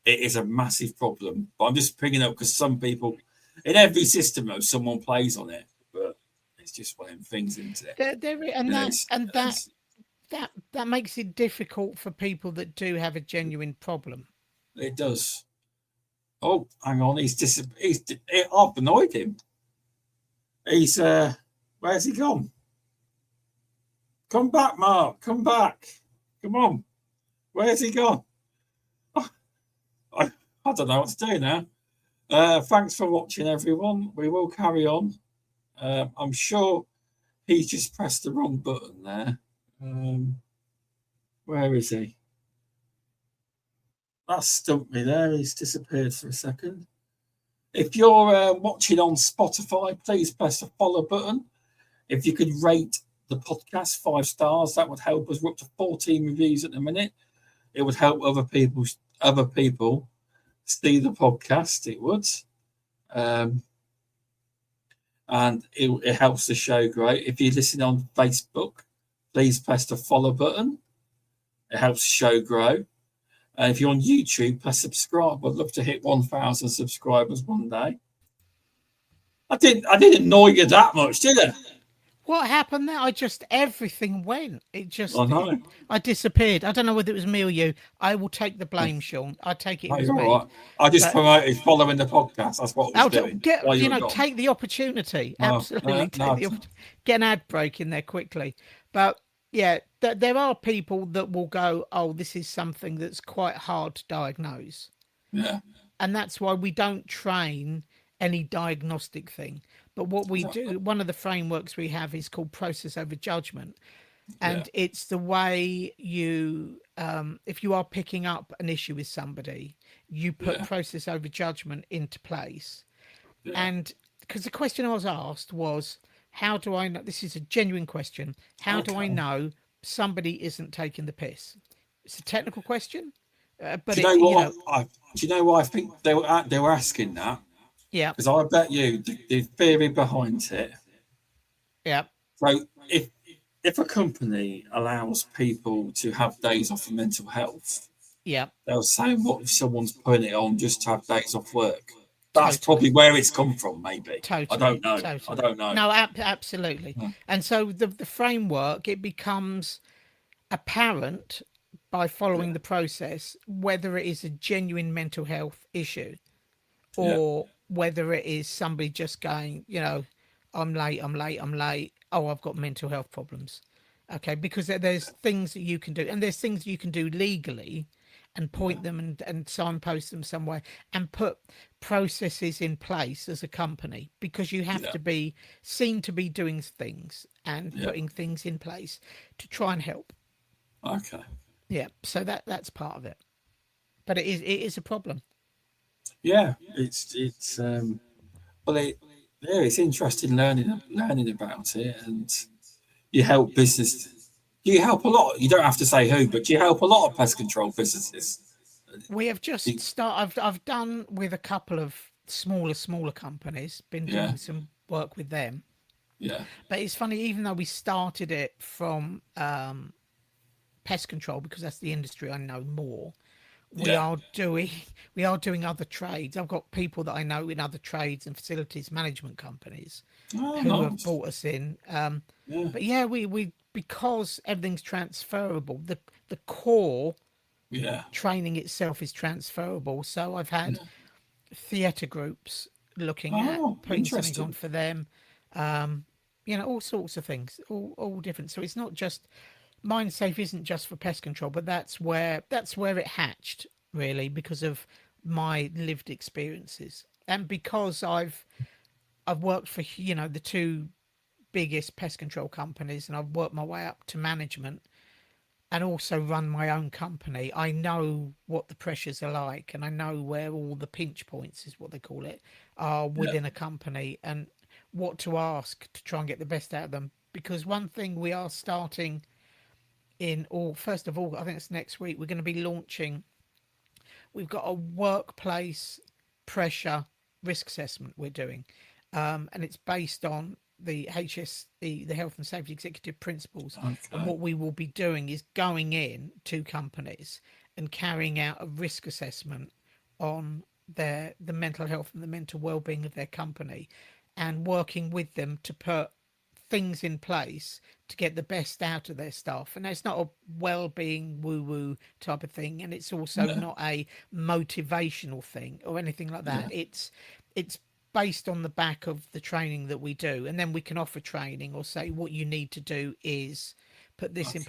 it is a massive problem. But I'm just picking up because some people in every system, though, someone plays on it. But it's just one of them things, isn't it? And You know, that it's, and that it's, that makes it difficult for people that do have a genuine problem. it does. Oh, hang on, I've annoyed him. He's where's he gone? Come back, Mark. Come back. Come on. Where's he gone? Oh, I don't know what to do now. Thanks for watching, everyone. We will carry on. I'm sure he's just pressed the wrong button there. Where is he? That stumped me there. He's disappeared for a second. If you're watching on Spotify, please press the follow button. If you could rate the podcast 5 stars, that would help us. We're up to 14 reviews at the minute. It would help other people see the podcast. It would. And it helps the show great. If you listen on Facebook, please press the follow button. It helps the show grow. And if you're on YouTube, press subscribe. I'd love to hit 1,000 subscribers one day. I didn't annoy you that much, did I? What happened there? Everything went. I disappeared. I don't know whether it was me or you. I will take the blame, Shaun. I take it was me. Right. I just promoted following the podcast. That's what I was doing. Take the opportunity. Absolutely. Get an ad break in there quickly. But yeah, there are people that will go, oh, this is something that's quite hard to diagnose. Yeah. And that's why we don't train any diagnostic thing. But what we do, one of the frameworks we have is called process over judgment. And it's the way you, if you are picking up an issue with somebody, you put process over judgment into place. Yeah. And because the question I was asked was, how do I know? This is a genuine question. How do I know somebody isn't taking the piss? It's a technical question. But do you know why I think they were asking that? Yeah. Because I bet you the theory behind it. Yeah. So if a company allows people to have days off for mental health, they'll say, what if someone's putting it on just to have days off work? That's probably where it's come from, maybe. Totally. I don't know. Totally. I don't know. No, absolutely. Yeah. And so the framework, it becomes apparent by following the process, whether it is a genuine mental health issue or whether it is somebody just going, I'm late. Oh, I've got mental health problems. Okay, because there's things that you can do, and there's things you can do legally and point them and signpost them somewhere and put processes in place as a company, because you have to be seen to be doing things and putting things in place to try and help. Okay. Yeah, so that's part of it. But it is a problem. Yeah, it's interesting learning about it, and you help business. You help a lot. You don't have to say who, but you help a lot of pest control businesses. We have just started. I've done with a couple of smaller companies. Been doing some work with them. Yeah. But it's funny, even though we started it from pest control, because that's the industry I know more. We are doing other trades. I've got people that I know in other trades and facilities management companies who have brought us in. But we because everything's transferable. The core training itself is transferable. So I've had theatre groups looking at putting something on for them. All sorts of things, all different. So it's not just Mindsafe isn't just for pest control, but that's where it hatched, really, because of my lived experiences, and because I've worked for the two biggest pest control companies, and I've worked my way up to management, and also run my own company. I know what the pressures are like, and I know where all the pinch points, is what they call it, are within a company, and what to ask to try and get the best out of them. Because one thing we are starting first of all, I think it's next week, we're going to be launching. We've got a workplace pressure risk assessment we're doing, and it's based on the HSE, the Health and Safety Executive Principles. Okay. And what we will be doing is going in to companies and carrying out a risk assessment on the mental health and the mental well-being of their company, and working with them to put things in place to get the best out of their staff. And it's not a well-being woo-woo type of thing, and it's also not a motivational thing or anything like that. It's based on the back of the training that we do, and then we can offer training or say what you need to do is put this in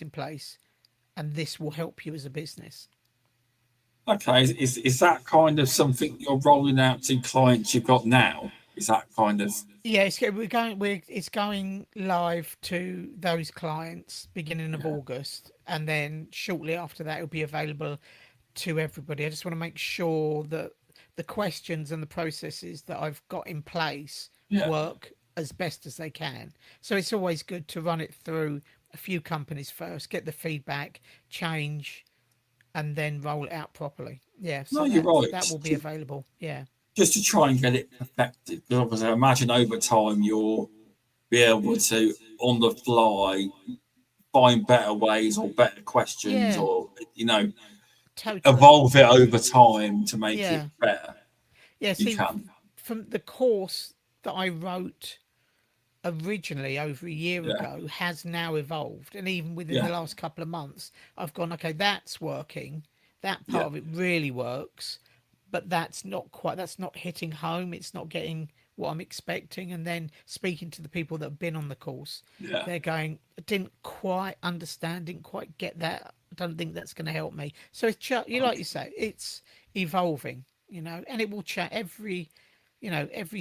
place, and this will help you as a business. Okay, is that kind of something you're rolling out to clients you've got now? Is that kind of... Yeah, it's going live to those clients beginning of August, and then shortly after that it'll be available to everybody. I just want to make sure that the questions and the processes that I've got in place work as best as they can. So it's always good to run it through a few companies first, get the feedback, change, and then roll it out properly. Yeah, so you're right. That will be available. Yeah. Just to try and get it perfected. Because obviously, I imagine over time you'll be able to, on the fly, find better ways or better questions, Yeah, or totally. evolve it over time to make it Yeah. better. Yeah. You See, can. from the course that I wrote originally over a year Yeah. ago has now evolved. And even within the Yeah. last couple of months, I've gone, okay, that's working. That part Yeah. of it really works, but that's not hitting home. It's not getting what I'm expecting. And then speaking to the people that have been on the course, Yeah. they're going, I didn't quite understand, didn't quite get that. I don't think that's going to help me. So it's you like you say, it's evolving, and it will change every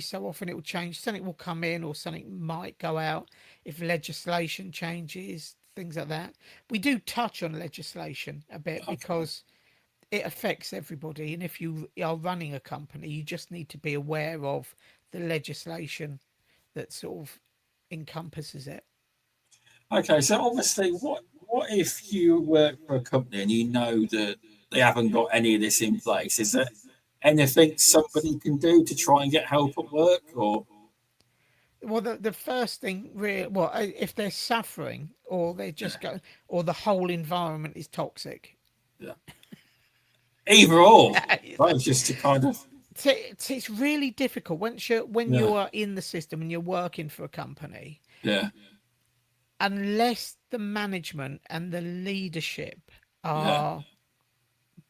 so often. It will change. Something will come in, or something might go out if legislation changes, things like that. We do touch on legislation a bit Okay. because it affects everybody, and if you are running a company, you just need to be aware of the legislation that sort of encompasses it. Okay. So obviously, what if you work for a company and you know that they haven't got any of this in place? Is there anything somebody can do to try and get help at work? Or Well, the first thing, really, well, if they're suffering, or they're just going, or the whole environment is toxic. yeah, either or, right? Just to kind of It's really difficult when yeah, you are in the system and you're working for a company, yeah, unless the management and the leadership yeah, are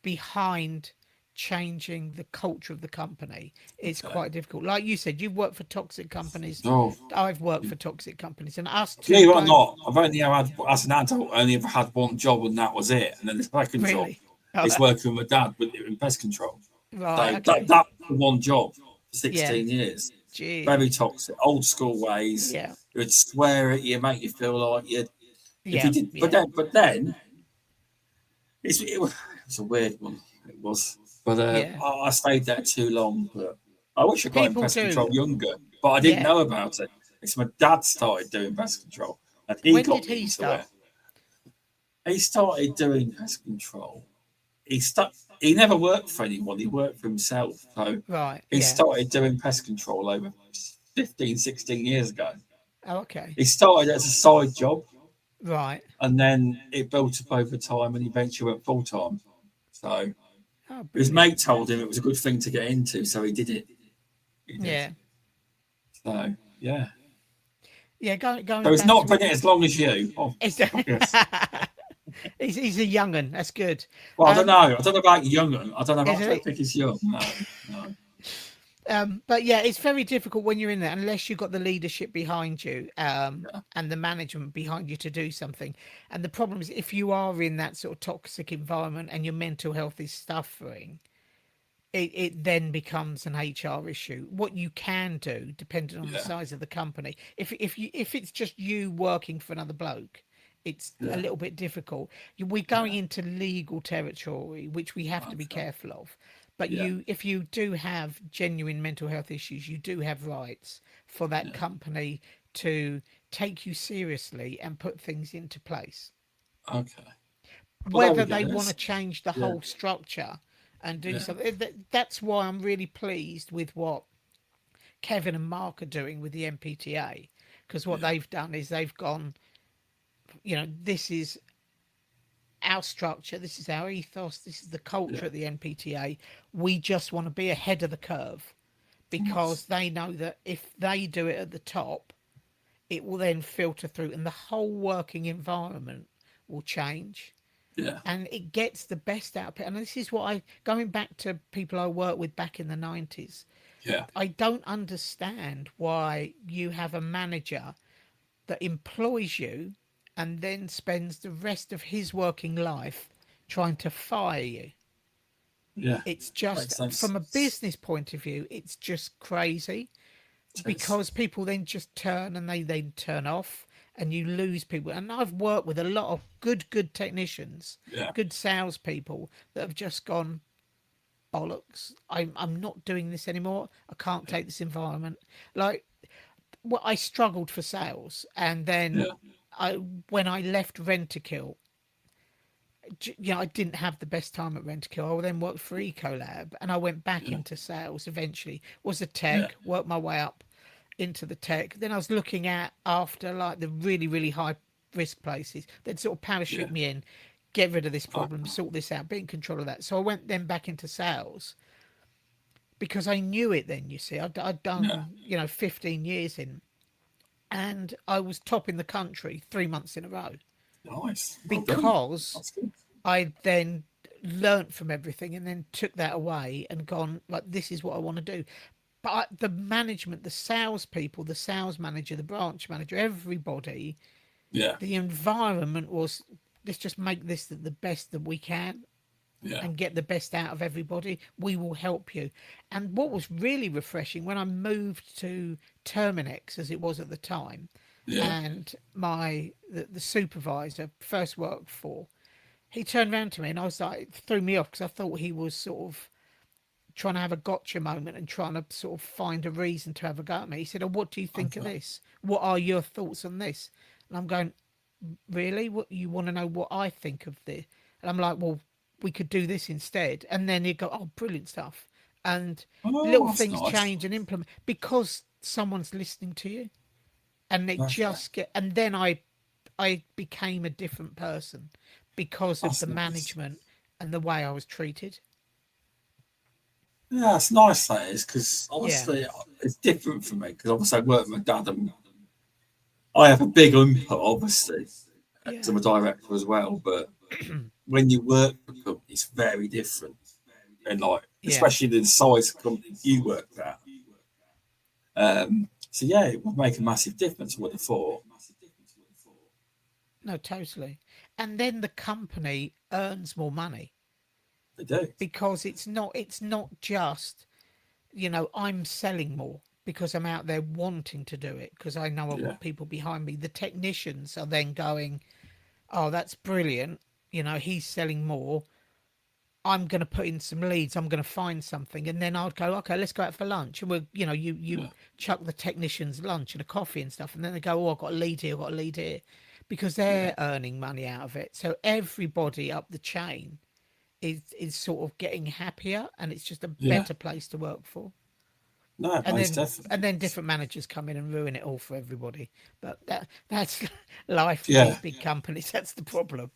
behind changing the culture of the company. It's okay. quite difficult. Like you said, you've worked for toxic companies. Oh, I've worked for toxic companies, and us two believe it or don't not, I've only ever had, as an adult, only ever had one job, and that was it. And then the second job really. Oh, is working with my dad with in pest control. right. So Okay. that one job for Yeah. 16 years. Very Gee. toxic, old school ways. Yeah. It would swear at you, make you feel like you if you Yeah. did. But Yeah. then it was a weird one. It was, but Yeah. I stayed there too long. But I wish I got in People pest do. control younger, but I didn't Yeah. know about it. It's my dad started doing pest control, and he When got did me he into it. start? He started doing pest control. He stuck. He never worked for anyone. He worked for himself. So Right. he Yeah. started doing pest control over 15, 16 years ago. Oh, okay. He started as a side job, Right. and then it built up over time, and eventually went full time. So Oh, his brilliant. mate told him it was a good thing to get into, so he did it. He did. Yeah. So yeah. Yeah. So Going he's back not to been it as long as you. Oh, it's, yes. he's a young'un. That's good. Well, I don't Um, know. I don't know about young. I don't know. I isn't don't it? think he's young. No, no. But yeah, it's very difficult when you're in there unless you've got the leadership behind you, Yeah, and the management behind you to do something. And the problem is, if you are in that sort of toxic environment and your mental health is suffering, it then becomes an HR issue. What you can do, depending on the yeah, size of the company, if it's just you working for another bloke, it's a yeah, little bit difficult. We're going yeah. into legal territory, which we have to be Okay. careful of. But Yeah, if you do have genuine mental health issues, you do have rights for that yeah. company to take you seriously and put things into place. Okay. Well, there we Whether go. they want to change the Yeah, whole structure and do yeah, something, that's why I'm really pleased with what Kevin and Mark are doing with the MPTA, because what yeah, they've done is they've gone, this is our structure, this is our ethos, this is the yeah. culture at the NPTA. We just want to be ahead of the curve Nice. because they know that if they do it at the top, it will then filter through and the whole working environment will change Yeah, and it gets the best out of it. And this is what going back to people I worked with back in the 90s, yeah, I don't understand why you have a manager that employs you and then spends the rest of his working life trying to fire you. yeah. It's just, Makes from a sense. business point of view, it's just crazy It is. because people then just turn and they turn off and you lose people. And I've worked with a lot of good technicians, Yeah, good salespeople that have just gone, bollocks. I'm not doing this anymore. I can't take this environment. Like, well, I struggled for sales, and then yeah, when I left Rentokil, I didn't have the best time at Rentokil. I then worked for Ecolab, and I went back yeah, into sales eventually. Was a yeah, worked my way up into the tech. Then I was looking at after like the really high risk places. They'd sort of parachute me in, get rid of this problem, sort this out, be in control of that. So I went then back into sales because I knew it then, you see. I'd done, 15 years in, and I was top in the country 3 months in a row Nice. Well done. because That's good. I then learnt from everything and then took that away and gone, like, this is what I want to do. But the management, the salespeople, the sales manager, the branch manager, everybody, Yeah. the environment was, let's just make this the best that we can Yeah. and get the best out of everybody. We will help you. And what was really refreshing when I moved to Terminix, as it was at the time, Yeah. and the supervisor first worked for, he turned around to me and I was like, it threw me off because I thought he was sort of trying to have a gotcha moment and trying to sort of find a reason to have a go at me. He said, "Oh, what do you think of this? What are your thoughts on this?" And I'm going, "Really? What, you want to know what I think of this?" And I'm like, "Well, we could do this instead." And then he'd go, "Oh, brilliant stuff." And Oh, little that's things nice. change and implement because someone's listening to you. And it That's just get, and then I became a different person because of the nice. management and the way I was treated. Yeah, it's nice that is because Yeah, obviously it's different for me because obviously I work with my dad and I have a big input, obviously, because yeah, I'm a director as well. But when you work for a company, it's very different, and like yeah. especially the size of company you work at. So yeah, it would make a massive difference. I would have thought No, totally. And then the company earns more money they do. because it's not just, I'm selling more because I'm out there wanting to do it because I know I've Yeah, got people behind me. The technicians are then going, "Oh, that's brilliant. He's selling more. I'm going to put in some leads. I'm going to find something." And then I'd go, "Okay, let's go out for lunch." And you yeah, chuck the technicians lunch and a coffee and stuff. And then they go, "Oh, I've got a lead here. I've got a lead here," because yeah, they're earning money out of it. So everybody up the chain is sort of getting happier, and it's just a yeah. better place to work for. No, And most then definitely. and then different managers come in and ruin it all for everybody. But that's life with these Yeah, big companies. That's the problem.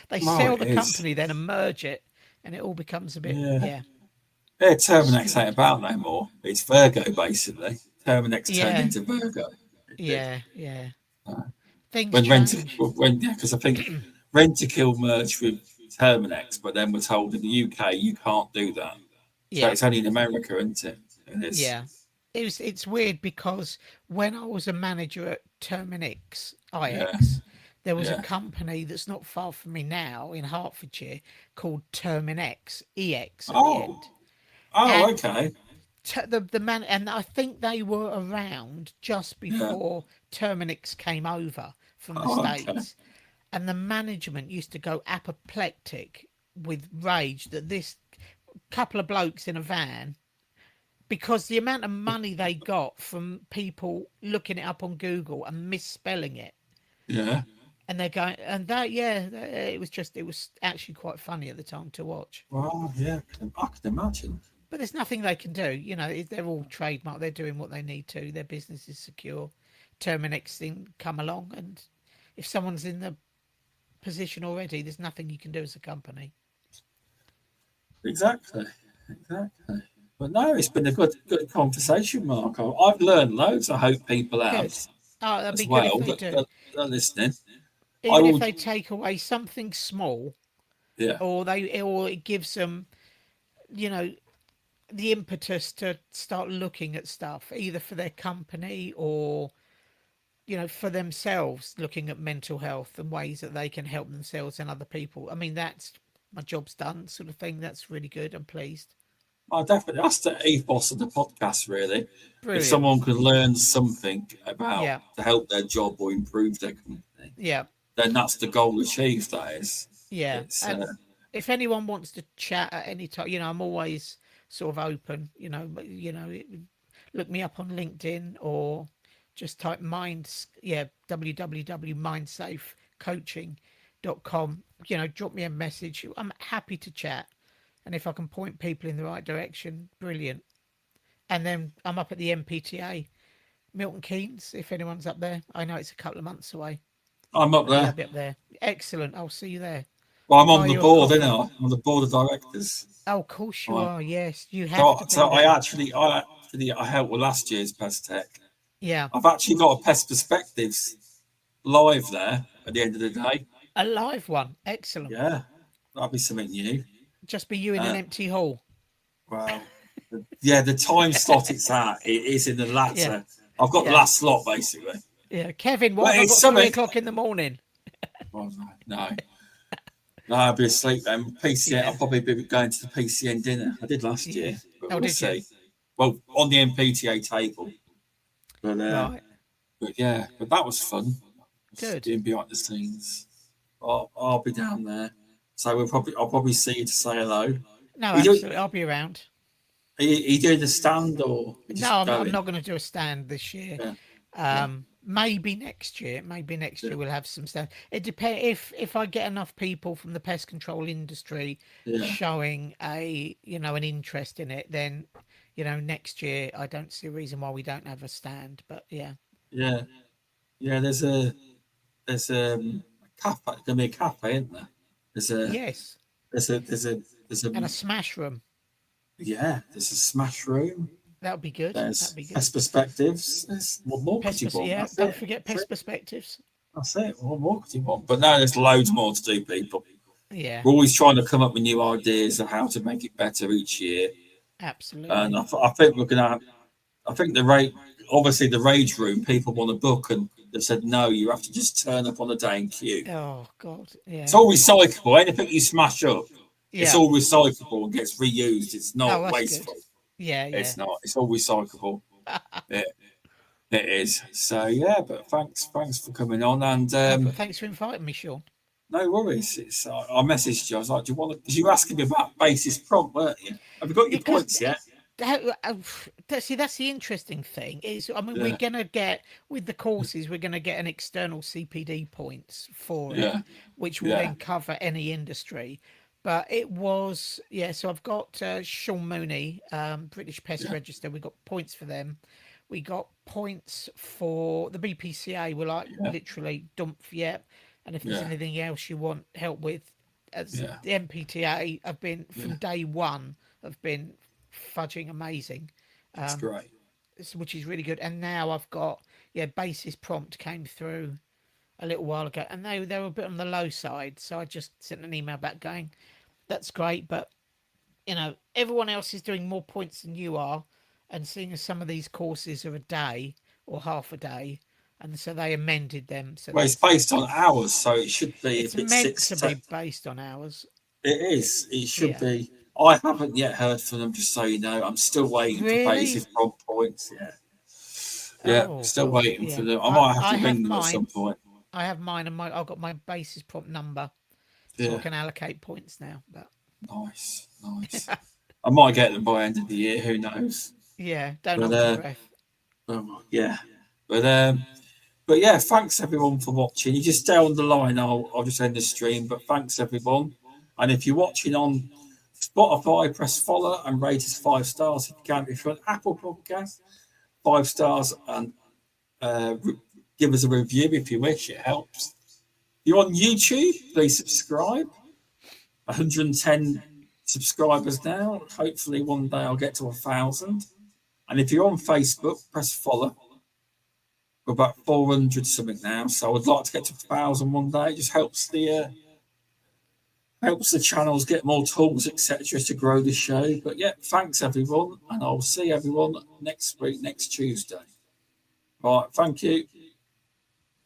They no, sell it the is. company then and merge it, and it all becomes a bit, Yeah, yeah, yeah. Terminix ain't skewed. about no more. It's Virgo basically. Terminix turned Yeah, into Virgo. It did. yeah, yeah. Uh, Things when change. yeah, because I think Rentokil merged with Terminix, but then we're told in the UK you can't do that. So Yeah, it's only in America, isn't it? It is. yeah. It's weird because when I was a manager at Terminix Yeah, IX, there was a yeah. company that's not far from me now in Hertfordshire called Terminix, EX at the Oh, end. oh, And okay. the man, and I think they were around just Yeah. before Terminix came over from the Oh, okay. States, and the management used to go apoplectic with rage that this couple of blokes in a van, because the amount of money they got from people looking it up on Google and misspelling it, Yeah. and they're going, and that, yeah, it was actually quite funny at the time to watch. Well, yeah. I can imagine. But there's nothing they can do. They're all trademark. They're doing what they need to. Their business is secure. Terminix thing come along, and if someone's in the position already, there's nothing you can do as a company. Exactly. Exactly. But no, it's been a good conversation, Mark. I've learned loads. I hope people have Good. Oh, that'd as be good if well they that, do. that are listening. I Even if will. they take away something small, Yeah. or it gives them, you know, the impetus to start looking at stuff, either for their company or, for themselves, looking at mental health and ways that they can help themselves and other people. I mean, that's my job's done, sort of thing. That's really good. I'm pleased. I definitely. That's the ethos of the podcast, really. If Brilliant. someone can learn something about Yeah. to help their job or improve their company, Yeah. then that's the goal achieved. That is. Yeah. It's And if anyone wants to chat at any time, I'm always sort of open, look me up on LinkedIn or just type www.mindsafecoaching.com, drop me a message. I'm happy to chat. And if I can point people in the right direction, brilliant. And then I'm up at the MPTA, Milton Keynes, if anyone's up there. I know it's a couple of months away. I'm up Yeah, there. I'll be up there. Excellent. I'll see you there. Well, I'm Buy on the you a board, coffee. isn't I? I'm on the board of directors. Oh, of course you Right. are. Yes, you have So, to be so there. I helped with last year's Pest Tech. Yeah, I've actually got a Pest Perspectives live there at the end of the day. a live one. Excellent. Yeah, that'll be something new. Just be you in an empty hall. Well, yeah, the time slot it's at, it is in the Yeah, latter. I've got the yeah, last slot basically. yeah. Kevin, But what have I it's got 3 something. o'clock in the morning? Well, no, I'll be asleep then. PCN, Yeah, I'll probably be going to the PCN dinner. I did last yeah. year, but Oh, we'll did you? see. Well, on the MPTA table, but Right. yeah, but that was fun. Good. Being behind the scenes. I'll be down there, so I'll probably see you to say hello. No, Are you, absolutely. I'll be around. are you doing the stand or No, just I'm going? not going to do a stand this year. Yeah, yeah, Maybe next year. Maybe next yeah, year we'll have some stand. It depends if I get enough people from the pest control industry yeah, showing an interest in it, then next year I don't see a reason why we don't have a stand. But yeah, yeah, yeah. There's a cafe. Gonna be a cafe, isn't there? There's a yes, there's a there's a there's a and a smash room. yeah. There's a smash room. That would be good. That'd There's be good. Pest Perspectives. There's what more could you want? Yeah, That's don't it. forget That's pest it. perspectives. That's it. What more could you want? But no, there's loads more to do, people. Yeah, We're always trying to come up with new ideas of how to make it better each year. And absolutely. I think we're gonna. I think the rate, obviously, the rage room. People want to book, and they said no. You have to just turn up on a day and queue. Oh God, It's yeah, all recyclable. Anything you smash up, it's yeah. all recyclable and gets reused. It's Oh, not that's good. wasteful. Yeah, yeah. It's not. It's all recyclable. It, it is. So yeah, but thanks for coming on. And Thanks for inviting me, Sean. no worries. It's I messaged you. I was like, do you want to? Because you were asking me about basis prompt, weren't you? Have you got your Because points yet? see, that's the interesting thing is, I mean, we're Yeah, gonna get with the courses, we're gonna get an external CPD points for it, yeah, which will yeah, then cover any industry. But it was, yeah. So I've got Shaun Mooney, British Pest yeah, Register. We got points for them. We got points for the BPCA. We're like yeah, literally dump yet. And if there's yeah, anything else you want help with, as yeah. the MPTA have been Yeah. from day one have been fudging amazing, That's um, great. which is really good. And now I've got basis prompt came through a little while ago, and they were a bit on the low side, so I just sent an email back going, "That's great, but everyone else is doing more points than you are, and seeing as some of these courses are a day or half a day." And so they amended them so Well, it's that based on hours, so it should be it's if it's meant to six. be based on hours. It It, is. It should yeah. be. I haven't yet heard from them, just so you know. I'm still waiting for Really? basis prompt points. Yeah, yeah, Oh still God, waiting for yeah. them. I I might have I to have ring them at mine. some point. I have mine, and I've got my basis prompt number, so I Yeah, can allocate points now. But nice, nice. I might get them by end of the year. Who knows? yeah, don't But hold your breath. yeah, but but yeah, thanks everyone for watching. You just stay on the line. I'll just end the stream. But thanks everyone. And if you're watching on Spotify, press follow and rate us 5 stars if you can. If you're on Apple Podcast, 5 stars and give us a review if you wish. It helps. If you're on YouTube, please subscribe. 110 subscribers now. Hopefully one day I'll get to 1,000. And if you're on Facebook, press follow. We're about 400 something now, so I would like to get to 1,000 one day. It just helps the channels get more tools, etc., to grow the show. But yeah, thanks everyone, and I'll see everyone next week, next Tuesday. Right, thank you.